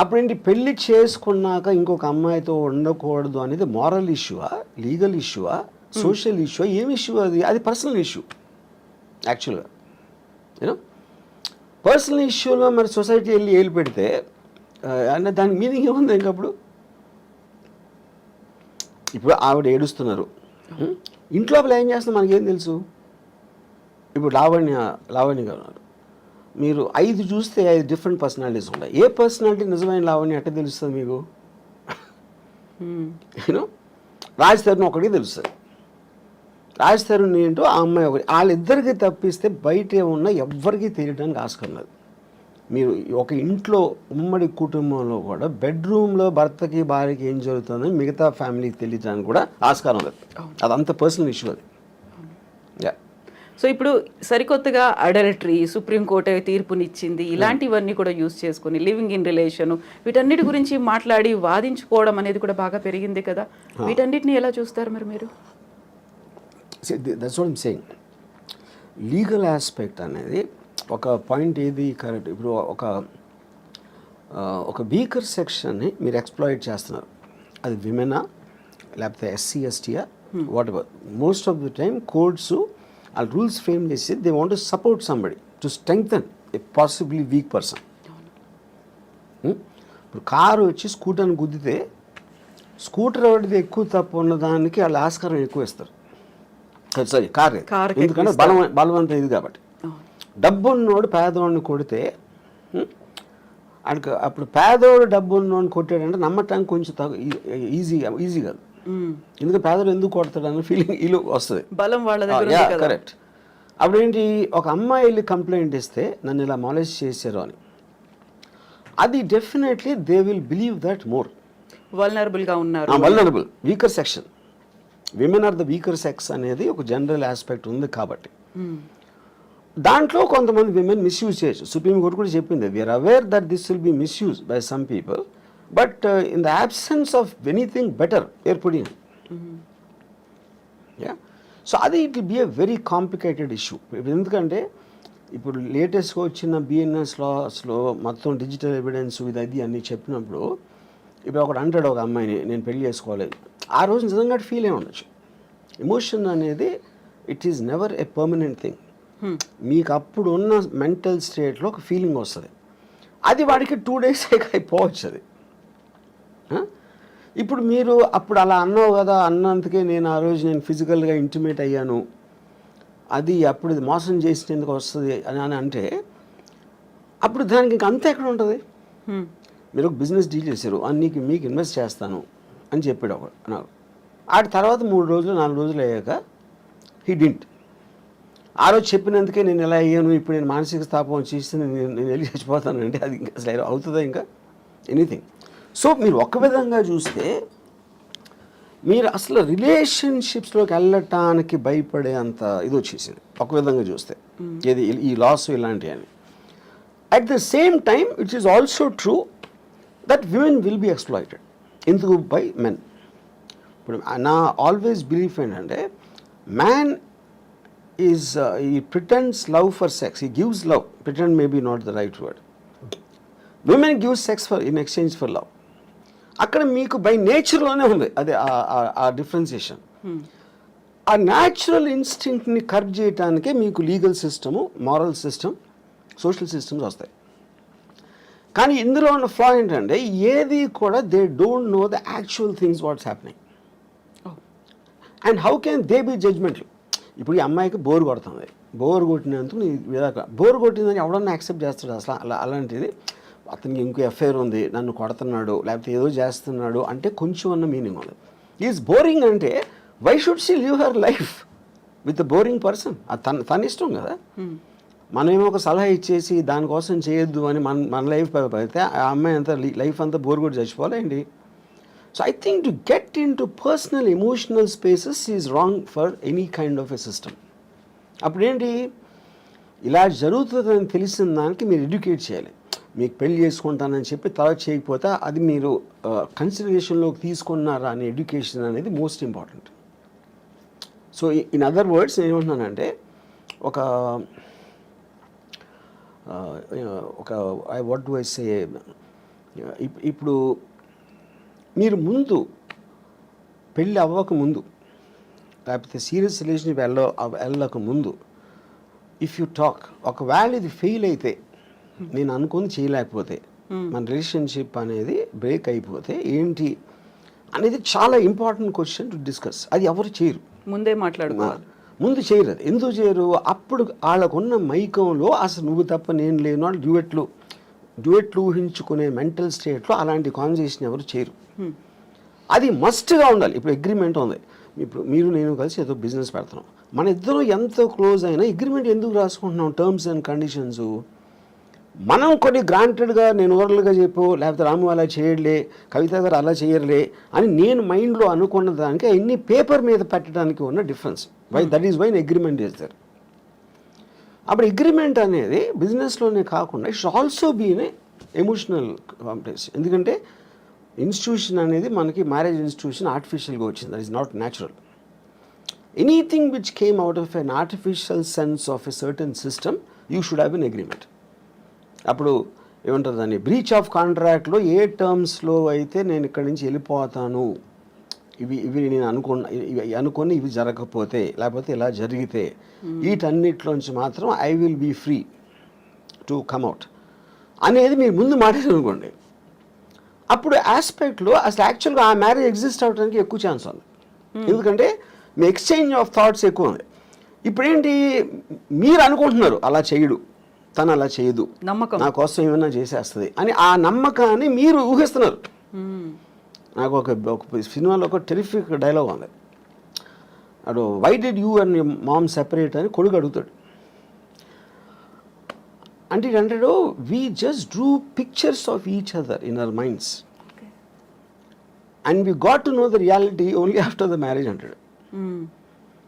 అప్పుడేంటి పెళ్ళి చేసుకున్నాక ఇంకొక అమ్మాయితో ఉండకూడదు అనేది మారల్ ఇష్యూవా, లీగల్ ఇష్యూవా, సోషల్ ఇష్యూ, ఏం ఇష్యూ అది? అది పర్సనల్ ఇష్యూ యాక్చువల్గా. యూనో పర్సనల్ ఇష్యూలో మరి సొసైటీ వెళ్ళి ఏలు పెడితే అంటే దానికి మీనింగ్ ఏముంది ఇంకప్పుడు? ఇప్పుడు ఆవిడ ఏడుస్తున్నారు, ఇంట్లో ఏం చేస్తున్నా మనకేం తెలుసు? ఇప్పుడు లావణ్య గారు ఉన్నారు, మీరు 5 చూస్తే 5 డిఫరెంట్ పర్సనాలిటీస్ ఉంటాయి. ఏ పర్సనాలిటీ నిజమైన లావణ్య ఎట్లా తెలుస్తుంది మీకు? యూనో రాజ్ తరుణ్ ఒకటికి తెలుస్తుంది, రాజ్ తరుణ్ ఏంటో ఆ అమ్మాయి ఒకటి. వాళ్ళిద్దరికి తప్పిస్తే బయట ఏమున్నా ఎవ్వరికీ తెలియడానికి ఆస్కారం లేదు. మీరు ఒక ఇంట్లో ఉమ్మడి కుటుంబంలో కూడా బెడ్రూమ్లో భర్తకి భార్యకి ఏం జరుగుతుందని మిగతా ఫ్యామిలీకి తెలియడానికి కూడా ఆస్కారం లేదు. అదంత పర్సనల్ ఇష్యూ అది. సో ఇప్పుడు సరికొత్తగా అడల్టరీ సుప్రీంకోర్టు తీర్పునిచ్చింది, ఇలాంటివన్నీ కూడా యూస్ చేసుకుని లివింగ్ ఇన్ రిలేషన్, వీటన్నిటి గురించి మాట్లాడి వాదించుకోవడం అనేది కూడా బాగా పెరిగింది కదా. వీటన్నిటిని ఎలా చూస్తారు మరి మీరు? That's what I'm saying. Legal aspect అనేది ఒక పాయింట్ ఏది కరెక్ట్. ఇప్పుడు ఒక వీకర్ సెక్షన్ని మీరు ఎక్స్ప్లాయిట్ చేస్తున్నారు, అది విమెనా లేకపోతే ఎస్సీ ఎస్టీయా whatever. Most of the time courts ఆ రూల్స్ ఫ్రేమ్ చేసి they want to support somebody to strengthen a possibly weak person. ఇప్పుడు కారు వచ్చి స్కూటర్ని గుద్దితే స్కూటర్ ఎవరిది ఎక్కువ తప్పు ఉన్నదానికి వాళ్ళు ఆస్కారం ఎక్కువ ఇస్తారు. సారీ కార్, ఎందుకంటే బలవంతం ఇది కాబట్టి. డబ్బు ఉన్నోడు పేదవాడిని కొడితే ఆయనకు అప్పుడు పేదోడు డబ్బు ఉన్నోడిని కొట్టాడంటే నమ్మటానికి కొంచెం ఈజీ కాదు. ఎందుకంటే పేదోడు ఎందుకు కొడతాడు అన్న ఫీలింగ్ వీళ్ళు వస్తుంది, బలం వాళ్ళ దగ్గర. కరెక్ట్. అప్పుడు ఏంటి, ఒక అమ్మాయి వెళ్ళి కంప్లైంట్ ఇస్తే నన్ను ఇలా మాలేజ్ చేశారు అని, అది definitely they will believe that more. వల్నరబుల్గా ఉన్నారు, vulnerable weaker section, women are the weaker sex అనేది ఒక జనరల్ ఆస్పెక్ట్ ఉంది కాబట్టి దాంట్లో కొంతమంది విమెన్ మిస్యూజ్ చేయొచ్చు. సుప్రీంకోర్టు కూడా చెప్పింది, we are aware that this will be misuse by some people, but in the absence of anything better you are putting. So అది it will be a very complicated issue. ఎందుకంటే ఇప్పుడు లేటెస్ట్గా వచ్చిన బిఎన్ఎస్ లాస్లో మొత్తం digital evidence ఇది అది అన్నీ చెప్పినప్పుడు, ఇప్పుడు ఒకడు అంటాడు ఒక అమ్మాయిని నేను పెళ్లి చేసుకోవాలి, ఆ రోజు నిజంగా ఫీల్ అయి ఉండొచ్చు. ఎమోషన్ అనేది it is never a permanent thing. మీకు అప్పుడు ఉన్న మెంటల్ స్టేట్లో ఒక ఫీలింగ్ వస్తుంది, అది వాడికి 2 days అయిపోవచ్చు అది. ఇప్పుడు మీరు అప్పుడు అలా అన్నావు కదా, అన్నందుకే నేను ఆ రోజు నేను ఫిజికల్గా ఇంటిమేట్ అయ్యాను, అది అప్పుడు ఇది మోసం చేసినందుకు వస్తుంది అని అంటే అప్పుడు దానికి ఇంక అంత ఎక్కడ ఉంటుంది? మీరు ఒక బిజినెస్ డీల్ చేశారు, నీకు మీకు ఇన్వెస్ట్ చేస్తాను అని చెప్పాడు ఒకడు నాకు. ఆ తర్వాత 3 రోజులు 4 రోజులు అయ్యాక హీ డింట్. ఆ రోజు చెప్పినందుకే నేను ఎలా అయ్యాను, ఇప్పుడు నేను మానసిక స్థాపం చేస్తే నేను వెళ్ళి చచ్చిపోతాను అంటే అది ఇంకా అసలు అవుతుందా ఇంకా ఎనీథింగ్. సో మీరు ఒక విధంగా చూస్తే మీరు అసలు రిలేషన్షిప్స్లోకి వెళ్ళటానికి భయపడే అంత ఇది వచ్చేసింది ఒక విధంగా చూస్తే, ఏది ఈ లాస్ ఇలాంటివి అని. At the same time it is also true that women will be exploited. ఎందుకు? By men. ఇప్పుడు నా ఆల్వేస్ బిలీఫ్ ఏంటంటే man is he pretends love for sex, he gives love, pretend maybe not the right word. Women gives sex for in exchange for love. అక్కడ మీకు by నేచర్లోనే ఉంది అదే ఆ differentiation. ఆ natural ఇన్స్టింక్ట్ని curb చేయడానికే మీకు legal system, moral system, social systems వస్తాయి. కానీ ఇందులో ఉన్న ఫ్లా ఏంటంటే ఏది కూడా they don't know the actual things what's happening and how can they be జడ్జ్మెంట్లు. ఇప్పుడు ఈ అమ్మాయికి బోర్ కొడుతుంది, బోర్ కొట్టినందుకు బోర్ కొట్టిందని ఎవడన్నా యాక్సెప్ట్ చేస్తాడు అసలు? అలాంటిది అతనికి ఇంకో ఎఫ్ఐఆర్ ఉంది, నన్ను కొడుతున్నాడు లేకపోతే ఏదో చేస్తున్నాడు అంటే కొంచెం అన్న మీనింగ్ ఉంది. ఈజ్ బోరింగ్ అంటే why should she live her life with boring person? తన ఇష్టం కదా. మనమేమో ఒక సలహా ఇచ్చేసి దానికోసం చేయొద్దు అని మన లైఫ్ అయితే ఆ అమ్మాయి అంతా లైఫ్ అంతా బోర్ కొట్టి చచ్చిపోవాలండి. So I think to get into personal emotional spaces is wrong for any kind of a system. అప్పుడేంటి, ఇలా జరుగుతుందని తెలిసిన దానికి మీరు ఎడ్యుకేట్ చేయాలి. మీకు పెళ్లి చేసుకుంటానని చెప్పి తర్వాత చేయకపోతే అది మీరు కన్సిడరేషన్లోకి తీసుకున్నారా అనే ఎడ్యుకేషన్ అనేది most important. So in other words నేను ఏమంటున్నానంటే ఒక వాట్ డు ఐ సే, ఇప్పుడు మీరు ముందు పెళ్ళి అవ్వక ముందు లేకపోతే సీరియస్ రిలేషన్షిప్ వెళ్ళక ముందు ఇఫ్ యూ టాక్, ఒకవేళ ఇది ఫెయిల్ అయితే, నేను అనుకుని చేయలేకపోతే, మన రిలేషన్షిప్ అనేది బ్రేక్ అయిపోతే ఏంటి అనేది చాలా ఇంపార్టెంట్ క్వశ్చన్ టు డిస్కస్. అది ఎవరు చేయరు, ముందే మాట్లాడుకోవాలి. ముందు చేయరు. అది ఎందుకు చేయరు? అప్పుడు వాళ్ళకున్న మైకంలో అసలు నువ్వు తప్ప నేను లేను అని డ్యూయెట్లు ఊహించుకునే మెంటల్ స్టేట్లో అలాంటి కాన్వర్సేషన్ ఎవరు చేయరు. అది మస్ట్గా ఉండాలి. ఇప్పుడు అగ్రిమెంట్ ఉంది, ఇప్పుడు మీరు నేను కలిసి ఏదో బిజినెస్ పెడుతున్నాం, మన ఇద్దరం ఎంతో క్లోజ్ అయినా అగ్రిమెంట్ ఎందుకు రాసుకుంటున్నాం? టర్మ్స్ అండ్ కండిషన్స్ మనం కొన్ని గ్రాంటెడ్గా నేను ఓరల్గా చెప్పు, లేకపోతే రాము అలా చేయలే, కవిత గారు అలా చేయర్లే అని నేను మైండ్లో అనుకున్న దానికి అన్ని పేపర్ మీద పెట్టడానికి ఉన్న difference. That is why agreement is there. అప్పుడు అగ్రిమెంట్ అనేది బిజినెస్లోనే కాకుండా it's also been emotional complex. ఎందుకంటే ఇన్స్టిట్యూషన్ అనేది మనకి మ్యారేజ్ ఇన్స్టిట్యూషన్ ఆర్టిఫిషియల్గా వచ్చింది, that is not natural. Anything which came out of an artificial sense of a certain system you should have an agreement. అప్పుడు ఏమంటారు దాన్ని, బ్రీచ్ ఆఫ్ కాంట్రాక్ట్లో ఏ టర్మ్స్లో అయితే నేను ఇక్కడి నుంచి వెళ్ళిపోతాను, ఇవి నేను అనుకుని ఇవి జరగకపోతే లేకపోతే ఇలా జరిగితే వీటన్నిటిలోంచి మాత్రం I will be free to come out అనేది మీరు ముందు మాట్లాడారనుకోండి, అప్పుడు ఆస్పెక్ట్లో అసలు యాక్చువల్గా ఆ మ్యారేజ్ ఎగ్జిస్ట్ అవడానికి ఎక్కువ ఛాన్స్ ఉంది. ఎందుకంటే మీ ఎక్స్చేంజ్ ఆఫ్ థాట్స్ ఎక్కువ ఉంది. ఇప్పుడేంటి, మీరు అనుకుంటున్నారు అలా చేయడు, తను అలా చేయదు, నమ్మకం నా కోసం ఏమైనా చేసేస్తుంది అని ఆ నమ్మకాన్ని మీరు ఊహిస్తున్నారు. నాకు ఒక సినిమాలో ఒక టెరిఫిక్ డైలాగ్ ఉంది, అడు why did you and mom separate అని కొడుకు అడుగుతాడు. అంటే ఏంటంటాడు, we just drew pictures of each other in our minds and we got to know the reality only after the marriage అంటాడు.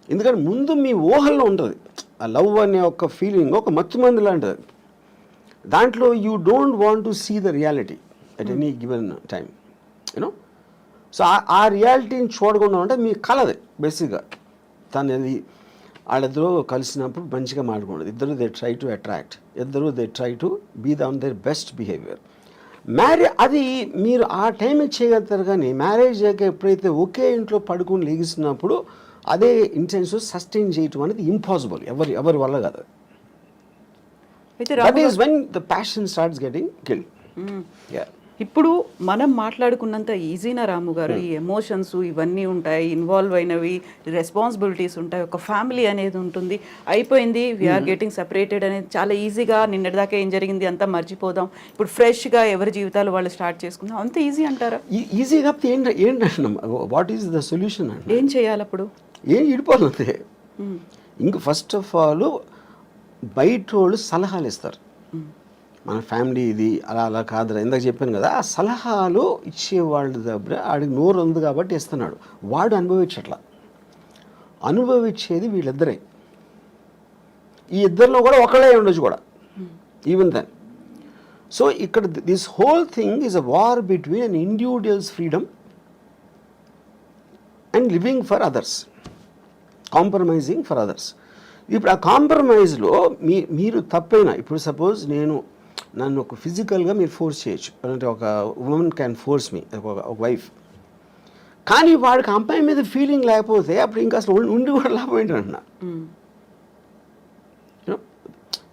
ఎందుకంటే ముందు మీ ఊహల్లో ఉంటుంది ఆ లవ్ అనే ఒక ఫీలింగ్, ఒక మత్తుమంది లాంటిది. దాంట్లో you don't want to see the reality at any given time, you know. So ఆ రియాలిటీని చూడకుండా ఉంటే మీ కలది బేసిక్గా. తనది వాళ్ళిద్దరూ కలిసినప్పుడు మంచిగా మాట్లాడుకోండి, ఇద్దరు దే ట్రై టు అట్రాక్ట్, ఇద్దరు they try to be on their best behaviour. అది మీరు ఆ టైం చేయగలుగుతారు. కానీ మ్యారేజ్ అయ్యాక ఎప్పుడైతే ఒకే ఇంట్లో పడుకుని లెగిసినప్పుడు అదే ఇంటెన్స్ సస్టైన్ చేయటం అనేది ఇంపాసిబుల్, ఎవరి వల్ల కాదు. That is when the passion starts getting killed. ఇప్పుడు మనం మాట్లాడుకున్నంత ఈజీనా రాము గారు, ఈ ఎమోషన్స్ ఇవన్నీ ఉంటాయి, ఇన్వాల్వ్ అయినవి రెస్పాన్సిబిలిటీస్ ఉంటాయి, ఒక ఫ్యామిలీ అనేది ఉంటుంది, అయిపోయింది వీఆర్ గెటింగ్ సెపరేటెడ్ అనేది చాలా ఈజీగా నిన్నటిదాకా ఏం జరిగింది అంతా మర్చిపోదాం, ఇప్పుడు ఫ్రెష్గా ఎవరి జీవితాలు వాళ్ళు స్టార్ట్ చేసుకుందాం, అంత ఈజీ అంటారా? ఈజీ కాకపోతే ఏంటంటే వాట్ ఈస్ ద సొల్యూషన్ అంటే ఏం చేయాలి అప్పుడు? ఏం ఇడిపోతుంది. ఇంక ఫస్ట్ ఆఫ్ ఆల్ బయట వాళ్ళు సలహాలు ఇస్తారు, మన ఫ్యామిలీ ఇది అలా అలా కాదురా, ఇందాక చెప్పాను కదా, ఆ సలహాలు ఇచ్చేవాళ్ళ దగ్గర ఆడికి నోరు ఉంది కాబట్టి ఇస్తున్నాడు, వాడు అనుభవించట్లా, అనుభవించేది వీళ్ళిద్దరే, ఈ ఇద్దరిలో కూడా ఒకళ్ళే ఉండొచ్చు కూడా ఈవెన్ దెన్. సో ఇక్కడ this whole thing is a war between an individuals freedom and living for others, compromising for others. ఇప్పుడు ఆ కాంప్రమైజ్లో మీరు తప్పైనా, ఇప్పుడు సపోజ్ నన్ను ఒక ఫిజికల్గా మీరు ఫోర్స్ చేయొచ్చు, అంటే ఒక ఉమెన్ క్యాన్ ఫోర్స్ మీ, ఒక వైఫ్, కానీ వాడికి అమ్మాయి మీద ఫీలింగ్ లేకపోతే అప్పుడు ఇంకా అసలు ఉండి కూడా లాభం ఏంటంటున్నా.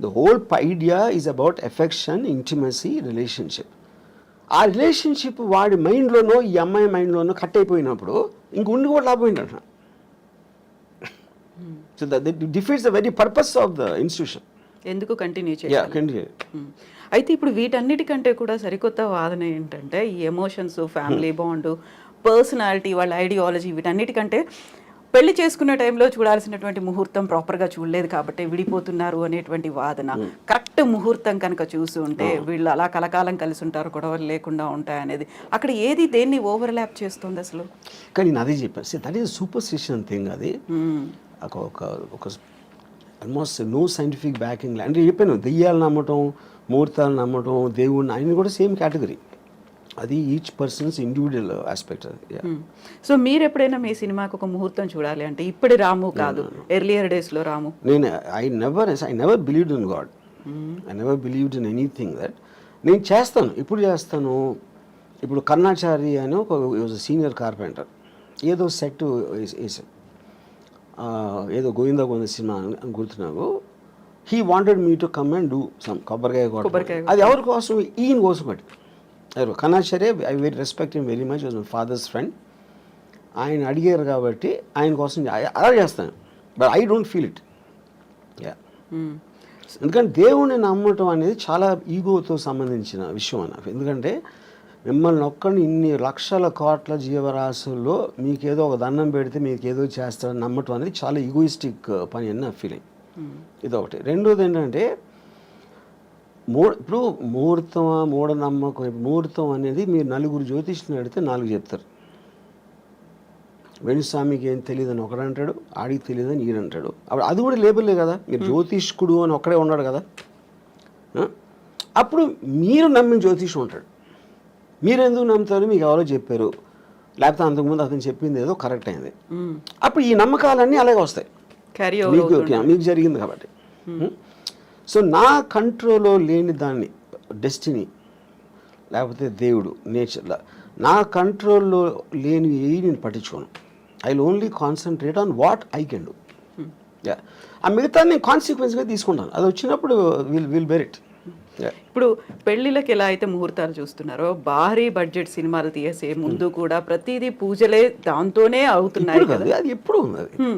The whole idea is about affection, intimacy, relationship. ఆ రిలేషన్షిప్ వాడి మైండ్లోనో ఈ అమ్మాయి మైండ్లోనో కట్ అయిపోయినప్పుడు ఇంక ఉండి కూడా లాభం ఏంటంటున్నా. So that defeats the very purpose of the institution. ఎందుకు కంటిన్యూ చేయాలి? అయితే ఇప్పుడు వీటన్నిటికంటే కూడా సరికొత్త వాదన ఏంటంటే ఈ ఎమోషన్స్, ఫ్యామిలీ బాండ్, పర్సనాలిటీ, వాళ్ళ ఐడియాలజీ, వీటన్నిటికంటే పెళ్లి చేసుకునే టైంలో చూడాల్సినటువంటి ముహూర్తం ప్రాపర్గా చూడలేదు కాబట్టి విడిపోతున్నారు అనేటువంటి వాదన. కరెక్ట్ ముహూర్తం కనుక చూసి ఉంటే వీళ్ళు అలా కలకాలం కలిసి ఉంటారు, గొడవలు లేకుండా ఉంటాయి అనేది, అక్కడ ఏది దేన్ని ఓవర్లాప్ చేస్తుంది అసలు? కానీ నేను అదే చెప్పాను, దట్ ఈస్ సూపర్స్టిషన్ థింగ్. అది ఒక ఆల్మోస్ట్ నో సైంటిఫిక్ బ్యాకింగ్. అంటే చెప్పాను, దెయ్యాలు నమ్మటం, ముహూర్తాలు నమ్మటం, దేవుడిని, ఆయన కూడా సేమ్ కేటగిరీ. అది ఈచ్ పర్సన్స్ ఇండివిజువల్ ఆస్పెక్ట్ అది. సో మీరు ఎప్పుడైనా మీ సినిమాకి ఒక ముహూర్తం చూడాలి అంటే ఇప్పటి రాము కాదు, ఎర్లియర్ డేస్లో రాము? నేను I never believed in God, I never believed in anything that. నేను చేస్తాను, ఇప్పుడు చేస్తాను. ఇప్పుడు కర్ణాచారి అని ఒక సీనియర్ కార్పెంటర్ ఏదో సెట్ వేసాం, ఏదో గోవిందా గోవింద సినిమా అని గుర్తున్నావు. He wanted me to come and do some కొబ్బరికాయ కొట్టడం. అది ఎవరి కోసం? ఈయన కోసం బట్టి. Karnacharya, I very respect him very much, was my father's friend. ఆయన అడిగారు కాబట్టి ఆయన కోసం అలా చేస్తాను, but I don't feel it. ఎందుకంటే దేవుణ్ణి నమ్మటం అనేది చాలా ఈగోతో సంబంధించిన విషయం అన్న. ఎందుకంటే మిమ్మల్ని ఒక్కడిని ఇన్ని లక్షల కోట్ల జీవరాశుల్లో మీకేదో ఒక దండం పెడితే మీకేదో చేస్తారని నమ్మటం అనేది చాలా ఈగోయిస్టిక్ పని అని నా ఫీలింగ్. ఇదొకటి. రెండోది ఏంటంటే ఇప్పుడు ముహూర్తం, మూఢనమ్మకం. ముహూర్తం అనేది మీరు నలుగురు జ్యోతిష్ని అడిగితే 4 చెప్తారు. వేణుస్వామికి ఏం తెలియదని ఒకడంటాడు, ఆడికి తెలియదని ఈడంటాడు. అప్పుడు అది కూడా లేబుల్లే కదా, మీరు జ్యోతిష్కుడు అని ఒక్కడే ఉన్నాడు కదా. అప్పుడు మీరు నమ్మిన జ్యోతిషం ఉంటాడు, మీరు ఎందుకు నమ్ముతారు? మీకు ఎవరో చెప్పారు, లేకపోతే అంతకుముందు అతను చెప్పింది ఏదో కరెక్ట్ అయింది. అప్పుడు ఈ నమ్మకాలన్నీ అలాగే వస్తాయి, మీకు జరిగింది కాబట్టి. సో నా కంట్రోల్లో లేని దాన్ని, డెస్టినీ లేకపోతే దేవుడు, నేచర్లా నా కంట్రోల్లో లేని ఏవి నేను పట్టించుకోను. I will only concentrate on what I can do. ఆ మిగతా నేను కాన్సిక్వెన్స్గా తీసుకుంటాను, అది వచ్చినప్పుడు విల్ బెర్ ఇట్. ఇప్పుడు పెళ్లిళ్ళకి ఎలా అయితే ముహూర్తాలు చూస్తున్నారో, భారీ బడ్జెట్ సినిమాలు తీసే ముందు కూడా ప్రతిదీ పూజలే దాంతోనే అవుతున్నాయి కదా. అది ఎప్పుడు ఉంది,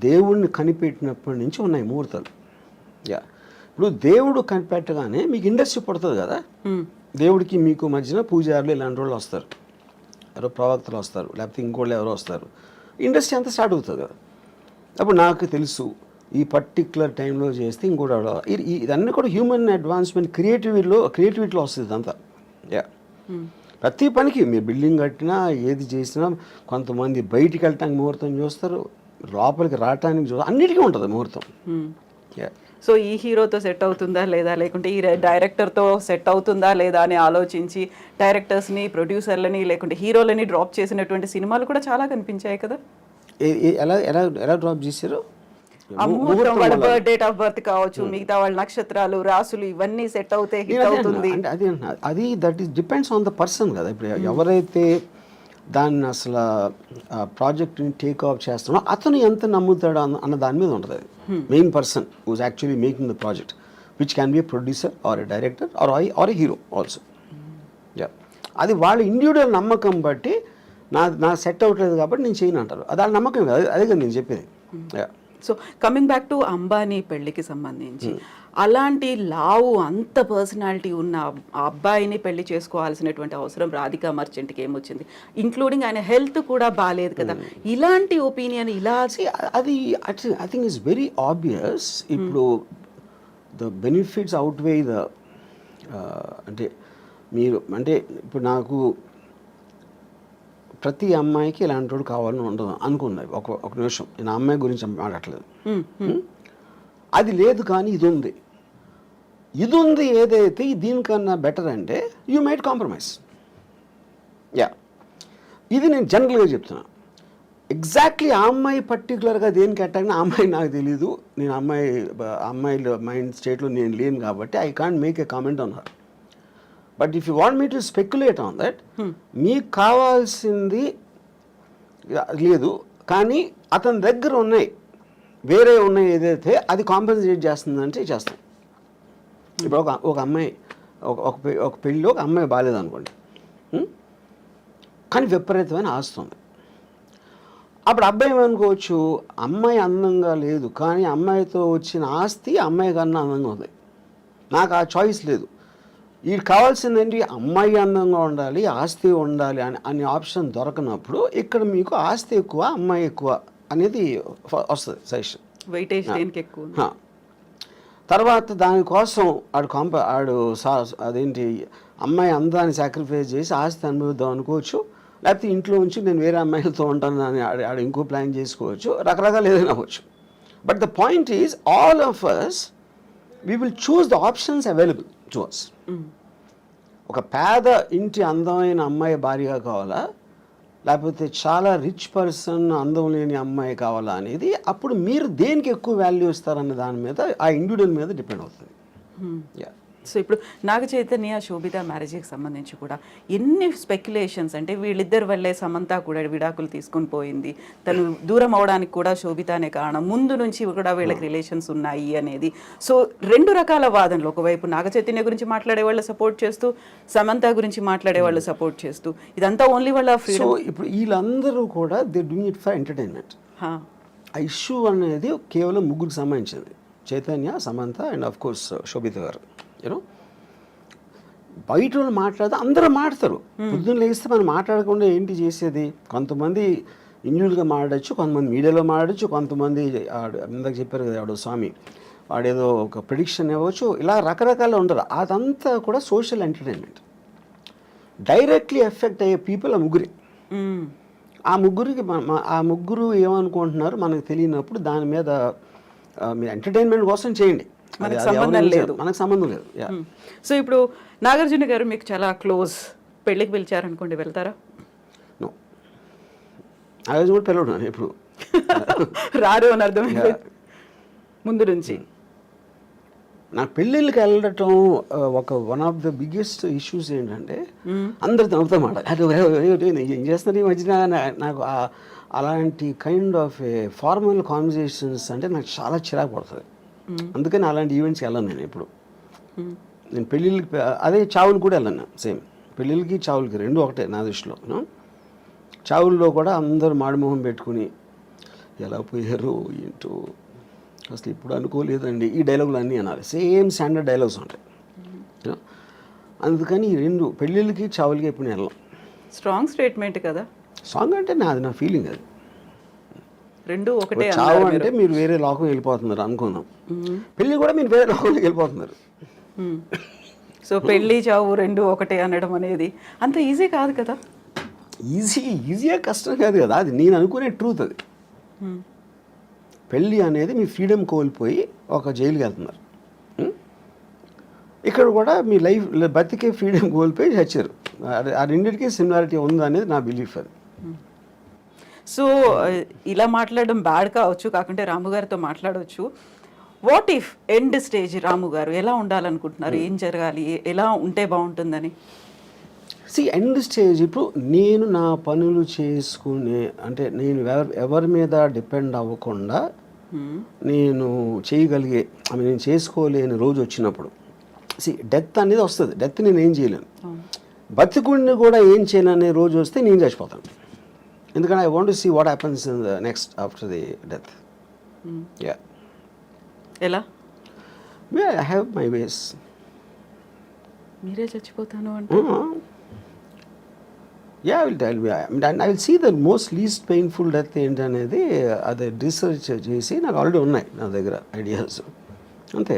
దేవుణ్ణి కనిపెట్టినప్పటి నుంచి ఉన్నాయి ముహూర్తాలు. ఇప్పుడు దేవుడు కనిపెట్టగానే మీకు ఇండస్ట్రీ పడుతుంది కదా. దేవుడికి మీకు మధ్యన పూజారులు ఇలాంటి వాళ్ళు వస్తారు, ఎవరో ప్రవక్తలు వస్తారు, లేకపోతే ఇంకోళ్ళు ఎవరో వస్తారు, ఇండస్ట్రీ అంతా స్టార్ట్ అవుతుంది కదా. అప్పుడు నాకు తెలుసు ఈ పర్టిక్యులర్ టైంలో చేస్తే ఇంకోటి ఇదన్నీ కూడా హ్యూమన్ అడ్వాన్స్మెంట్, క్రియేటివిటీలో వస్తుంది ఇదంతా. ప్రతి పనికి మీరు బిల్డింగ్ కట్టినా ఏది చేసినా కొంతమంది బయటికి వెళ్ళటానికి ముహూర్తం చూస్తారు, లోపలికి రావటానికి చూస్తారు, అన్నిటికీ ఉంటుంది ముహూర్తం. సో ఈ హీరోతో సెట్ అవుతుందా లేదా, లేకుంటే ఈ డైరెక్టర్తో సెట్ అవుతుందా లేదా అని ఆలోచించి డైరెక్టర్స్ని, ప్రొడ్యూసర్లని, లేకుంటే హీరోలని డ్రాప్ చేసినటువంటి సినిమాలు కూడా చాలా కనిపించాయి కదా. ఎలా డ్రాప్ చేశారు? వాళ్ళ డేట్ ఆఫ్ బర్త్ కావచ్చు, మిగతా వాళ్ళ నక్షత్రాలు, రాసులు, ఇవన్నీ సెట్ అవుతే హిట్ అవుతుంది. అది that is depends on the person కదా. ఇప్పుడు ఎవరైతే దాన్ని అసలు ప్రాజెక్ట్ని టేక్ ఆఫ్ చేస్తున్నాడో అతను ఎంత నమ్ముతాడు అన్న దాని మీద ఉంటుంది. అది main person who's actually making the project, which can be a producer or a director or a hero also. అది వాళ్ళ ఇండివిజువల్ నమ్మకం బట్టి నా సెట్ అవ్వట్లేదు కాబట్టి నేను చేయను అంటారు. అది వాళ్ళ నమ్మకం కాదు, అదే కదా నేను చెప్పేది. So coming back to Ambani పెళ్లికి సంబంధించి, అలాంటి లావు అంత పర్సనాలిటీ ఉన్న ఆ అబ్బాయిని పెళ్లి చేసుకోవాల్సినటువంటి అవసరం రాధికా మర్చెంట్కి ఏమొచ్చింది? ఇంక్లూడింగ్ ఆయన హెల్త్ కూడా బాగాలేదు కదా. ఇలాంటి ఒపీనియన్ ఇలా అది I think it's very obvious. ఇప్పుడు ద బెనిఫిట్స్ అవుట్వే ద అంటే మీరు అంటే ఇప్పుడు నాకు ప్రతి అమ్మాయికి ఇలాంటి వాడు కావాలని ఉండదు అనుకున్నది. ఒక నిమిషం, నేను ఆ అమ్మాయి గురించి మాట్లాడట్లేదు. అది లేదు, కానీ ఇది ఉంది ఏదైతే దీనికన్నా బెటర్ అంటే యూ మైట్ కాంప్రమైజ్. ఇది నేను జనరల్గా చెప్తున్నా. ఎగ్జాక్ట్లీ ఆ అమ్మాయి పర్టికులర్గా దేనికి అటాక్ ఆ అమ్మాయి నాకు తెలీదు. నేను అమ్మాయిల మైండ్ స్టేట్లో నేను లేను కాబట్టి I can't make a comment on her. But if you want me to speculate on that, మీకు కావాల్సింది లేదు కానీ అతని దగ్గర వేరే ఉన్నాయి ఏదైతే అది కాంపెన్సేట్ చేస్తుందంటే చేస్తాం. ఇప్పుడు ఒక అమ్మాయి ఒక పెళ్ళిలో ఒక అమ్మాయి బాగాలేదు అనుకోండి, కానీ విపరీతమైన ఆస్తి ఉంది. అప్పుడు అబ్బాయి ఏమనుకోవచ్చు, అమ్మాయి అందంగా లేదు కానీ అమ్మాయితో వచ్చిన ఆస్తి అమ్మాయి కన్నా అందంగా ఉంది, నాకు ఆ చాయిస్ లేదు. వీడు కావాల్సిందేంటి, అమ్మాయి అందంగా ఉండాలి, ఆస్తి ఉండాలి అనే ఆప్షన్ దొరకనప్పుడు ఇక్కడ మీకు ఆస్తి ఎక్కువ అమ్మాయి ఎక్కువ అనేది వస్తుంది సజెషన్. వెయిటేజ్ దేనికి ఎక్కువ. తర్వాత దానికోసం అదేంటి అమ్మాయి అందాన్ని సాక్రిఫైస్ చేసి ఆస్తి అనుభవిద్దాం అనుకోవచ్చు. లేకపోతే ఇంట్లో ఉంచి నేను వేరే అమ్మాయిలతో ఉంటాను అని ఆడు ఇంకో ప్లాన్ చేసుకోవచ్చు. రకరకాలు ఏదైనా అవ్వచ్చు. But the point is all of us we will choose the options available to us. ఒక పేద ఇంటి అందమైన అమ్మాయి భార్యగా కావాలా, లేకపోతే చాలా రిచ్ పర్సన్ అందం లేని అమ్మాయి కావాలా అనేది అప్పుడు మీరు దేనికి ఎక్కువ వాల్యూ ఇస్తారన్న దాని మీద ఆ ఇండివిజువల్ మీద డిపెండ్ అవుతుంది. సో ఇప్పుడు నాగ చైతన్య శోభిత మ్యారేజ్కి సంబంధించి కూడా ఎన్ని స్పెక్యులేషన్స్, అంటే వీళ్ళిద్దరి వల్లే సమంత కూడా విడాకులు తీసుకుని పోయింది, తను దూరం అవడానికి కూడా శోభితనే కారణం, ముందు నుంచి కూడా వీళ్ళకి రిలేషన్స్ ఉన్నాయి అనేది. సో రెండు రకాల వాదనలు, ఒకవైపు నాగ చైతన్య గురించి మాట్లాడే వాళ్ళు సపోర్ట్ చేస్తూ, సమంత గురించి మాట్లాడే వాళ్ళు సపోర్ట్ చేస్తూ, ఇదంతా ఓన్లీ వాళ్ళ ఫ్రీడమ్. ఇప్పుడు వీళ్ళందరూ కూడా they doing it for entertainment. ఆ ఇష్యూ అనేది కేవలం ముగ్గురికి సంబంధించింది, Chaitanya, Samantha and of course Sobhita garu. You know బయట వాళ్ళు మాట్లాడితే అందరూ మాట్లాడతారు. పొద్దున్న లేస్తే మనం మాట్లాడకుండా ఏంటి చేసేది? కొంతమంది ఇండివిజువల్గా మాట్లాడచ్చు, కొంతమంది మీడియాలో మాట్లాడచ్చు, కొంతమంది ఇందాక చెప్పారు కదా వాడు స్వామి, వాడేదో ఒక ప్రిడిక్షన్ ఇవ్వచ్చు, ఇలా రకరకాలు ఉండరు. అదంతా కూడా సోషల్ ఎంటర్టైన్మెంట్. డైరెక్ట్లీ ఎఫెక్ట్ అయ్యే పీపుల్ ఆ ముగ్గురే. ఆ ముగ్గురు ఏమనుకుంటున్నారు మనకు తెలియనప్పుడు దాని మీద మీరు ఎంటర్టైన్మెంట్ కోసం చేయండి, మనకు సంబంధం లేదు. సో ఇప్పుడు నాగార్జున గారు మీకు చాలా క్లోజ్, పెళ్ళికి పిలిచారనుకోండి, వెళ్తారా? నో, నాగార్జున కూడా పిలవడు ఎప్పుడు. రారు అని అర్థమైంది ముందు నుంచి. నాకు పెళ్ళిళ్ళకి వెళ్ళటం one of the biggest issues ఏంటంటే అందరు నవ్వుతా మాట ఏం చేస్తున్నారు ఈ మధ్యన. నాకు అలాంటి కైండ్ ఆఫ్ ఫార్మల్ కాన్వర్జేషన్స్ అంటే నాకు చాలా చిరాకు పడుతుంది. అందుకని అలాంటి ఈవెంట్స్కి వెళ్ళాను నేను ఎప్పుడు. నేను పెళ్ళిళ్ళకి అదే చావులు కూడా వెళ్ళాను. సేమ్ పెళ్ళిళ్ళకి చావులకి రెండు ఒకటే నా దృష్టిలో. చావుల్లో కూడా అందరూ మాడిమోహం పెట్టుకుని ఎలా పోయారు ఏంటో అసలు ఇప్పుడు అనుకోలేదండి, ఈ డైలాగులు అన్నీ అనాలి. సేమ్ స్టాండర్డ్ డైలాగ్స్ ఉంటాయి. అందుకని ఈ రెండు పెళ్ళిళ్ళకి చావులకి ఎప్పుడు వెళ్ళాం. స్ట్రాంగ్ స్టేట్మెంట్ కదా. స్ట్రాంగ్ అంటే నా ఫీలింగ్ అది. రెండు ఒకటే. చావు అంటే మీరు వేరే లోకం వెళ్ళిపోతున్నారు అనుకున్నాం, పెళ్ళి కూడా మీరు వేరే లోకంలోకి వెళ్ళిపోతున్నారు. సో పెళ్ళి చావు రెండు ఒకటే అనడం అనేది అంత ఈజీ కాదు కదా. ఈజీగా కష్టం కాదు కదా, అది నేను అనుకునే ట్రూత్. అది పెళ్ళి అనేది మీ ఫ్రీడమ్ కోల్పోయి ఒక జైలుకి వెళ్తున్నారు. ఇక్కడ కూడా మీ లైఫ్ బతికే ఫ్రీడమ్ కోల్పోయి చచ్చారు. ఆ రెండింటికి సిమిలారిటీ ఉంది అనేది నా బిలీఫ్. అది సో ఇలా మాట్లాడడం బ్యాడ్ కావచ్చు, కాకుంటే రాము గారితో మాట్లాడవచ్చు. What if end stage Ramu garu ఎలా ఉండాలనుకుంటున్నారు? ఏం జరగాలి, ఎలా ఉంటే బాగుంటుందని? ఎండ్ స్టేజ్ ఇప్పుడు నేను నా పనులు చేసుకునే, అంటే నేను ఎవరి మీద డిపెండ్ అవ్వకుండా నేను చేయగలిగే, నేను చేసుకోలేని రోజు వచ్చినప్పుడు డెత్ అనేది వస్తుంది. డెత్ నేను ఏం చేయలేను. బతికుడిని కూడా ఏం చేయను అనే రోజు వస్తే నేను చచ్చిపోతాను. ఎందుకంటే I want to see what happens in the next after the death. Yeah, ఎలా ఐ హ్యావ్ మై వేస్. మీరే చచ్చిపోతాను అంటే yeah, I will see the most least painful death ఏంటనేది అది రీసెర్చ్ చేసి నాకు ఆల్రెడీ ఉన్నాయి నా దగ్గర ఐడియాస్. అంతే.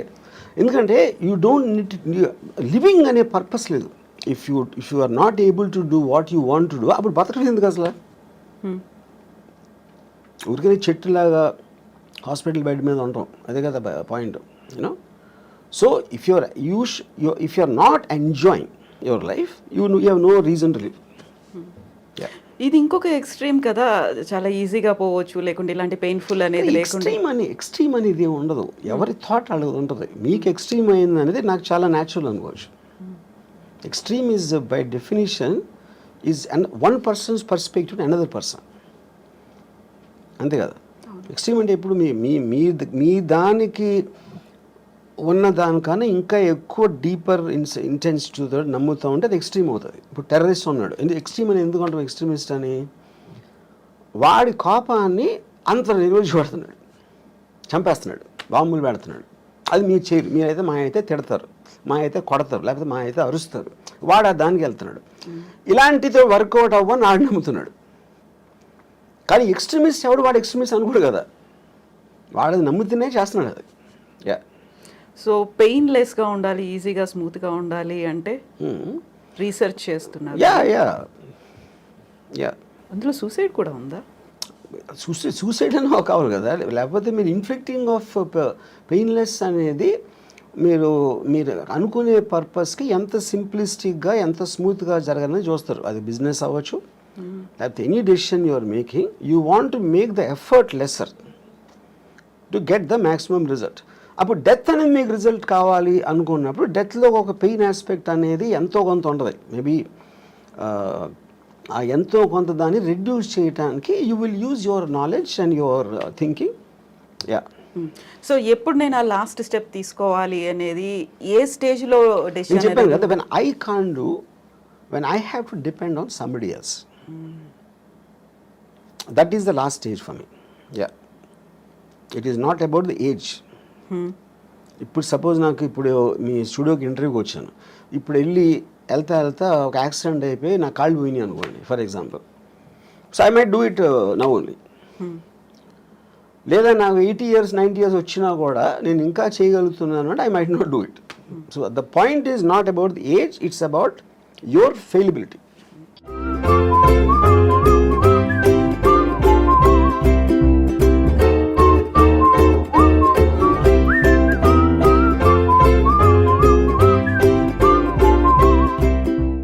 ఎందుకంటే యూ డోంట్ నీడ్ లివింగ్ అనే పర్పస్ లేదు. If you are not able to do what you want to do, అప్పుడు బతకలేదు ఎందుకు అసలు? ఊరికే చెట్టులాగా హాస్పిటల్ బెడ్ మీద ఉంటాం, అదే కదా point, you know. So if you are not enjoying your life, you have no reason to live. ఇది ఇంకొక ఎక్స్ట్రీమ్ కదా, చాలా ఈజీగా పోవచ్చు, లేకుంటే ఇలాంటి పెయిన్ఫుల్ అనేది లేకుండా. ఎక్స్ట్రీమ్ అనేది ఏమి ఉండదు, ఎవరి థాట్ అలాగే ఉంటుంది. మీకు ఎక్స్ట్రీమ్ అయింది అనేది నాకు చాలా న్యాచురల్ అనుకోవచ్చు. Extreme is by definition is one persons perspective another person, అంతే కదా. ఎక్స్ట్రీమ్ అంటే ఇప్పుడు మీ దానికి ఉన్న దానికన్నా ఇంకా ఎక్కువ డీపర్ ఇంటెన్సిటీతో నమ్ముతూ ఉంటే అది ఎక్స్ట్రీమ్ అవుతుంది. ఇప్పుడు టెర్రరిస్ట్ ఉన్నాడు, ఎక్స్ట్రీమ్ అని ఎందుకు అంటాం ఎక్స్ట్రీమిస్ట్ అని? వాడి కోపాన్ని అంత రోజు పెడుతున్నాడు, చంపేస్తున్నాడు, బాంబులు పెడుతున్నాడు. అది మీరు చేయరు. మీరైతే మా అయితే తిడతారు, మా అయితే కొడతారు, లేకపోతే మా అయితే అరుస్తారు. వాడు దానికి వెళ్తున్నాడు. ఇలాంటితో వర్కౌట్ అవ్వని వాడు నమ్ముతున్నాడు. కానీ ఎక్స్ట్రీమిస్ట్ ఎవడు? వాడు ఎక్స్ట్రీమిస్ట్ అనుకోడు కదా, వాడు నమ్ముతూనే చేస్తున్నాడు అది. యా. సో పెయిన్లెస్గా ఉండాలి, ఈజీగా స్మూత్గా ఉండాలి అంటే రీసెర్చ్ చేస్తున్నారు. Yeah yeah yeah. అందులో సూసైడ్ కూడా ఉందా? సూసైడ్ అని కావాలి కదా, లేకపోతే మీరు ఇన్ఫ్లిక్టింగ్ ఆఫ్ పెయిన్లెస్ అనేది మీరు అనుకునే పర్పస్కి ఎంత సింప్లిస్టిక్గా ఎంత స్మూత్గా జరగాలని చూస్తారు. అది బిజినెస్ అవ్వచ్చు, లేకపోతే any decision you are making, you want to make the effort lesser to get the maximum result. అప్పుడు డెత్ అనేది మీకు రిజల్ట్ కావాలి అనుకున్నప్పుడు డెత్లో ఒక పెయిన్ ఆస్పెక్ట్ అనేది ఎంతో కొంత ఉంటుంది. మేబీ ఆ ఎంతో కొంత దాన్ని రెడ్యూస్ చేయడానికి you will use your knowledge and your thinking. Yeah. So ఎప్పుడు నేను ఆ లాస్ట్ స్టెప్ తీసుకోవాలి అనేది ఏ స్టేజ్లో నేను చెప్పాను కదా, when I can do, when I have to depend on somebody else, that is the last stage for me. Yeah, it is not about the age. ఇప్పుడు సపోజ్ నాకు ఇప్పుడు మీ స్టూడియోకి ఇంటర్వ్యూకి వచ్చాను, ఇప్పుడు వెళ్తా ఒక యాక్సిడెంట్ అయిపోయి నా కాళ్ళు పోయినాయి అనుకోండి for example. So I might do it now only. లేదా నాకు 80 years 90 years వచ్చినా కూడా నేను ఇంకా చేయగలుగుతున్నాను అంటే I might not do it. So the point is not about the age, it's about your ఫెయిలబిలిటీ.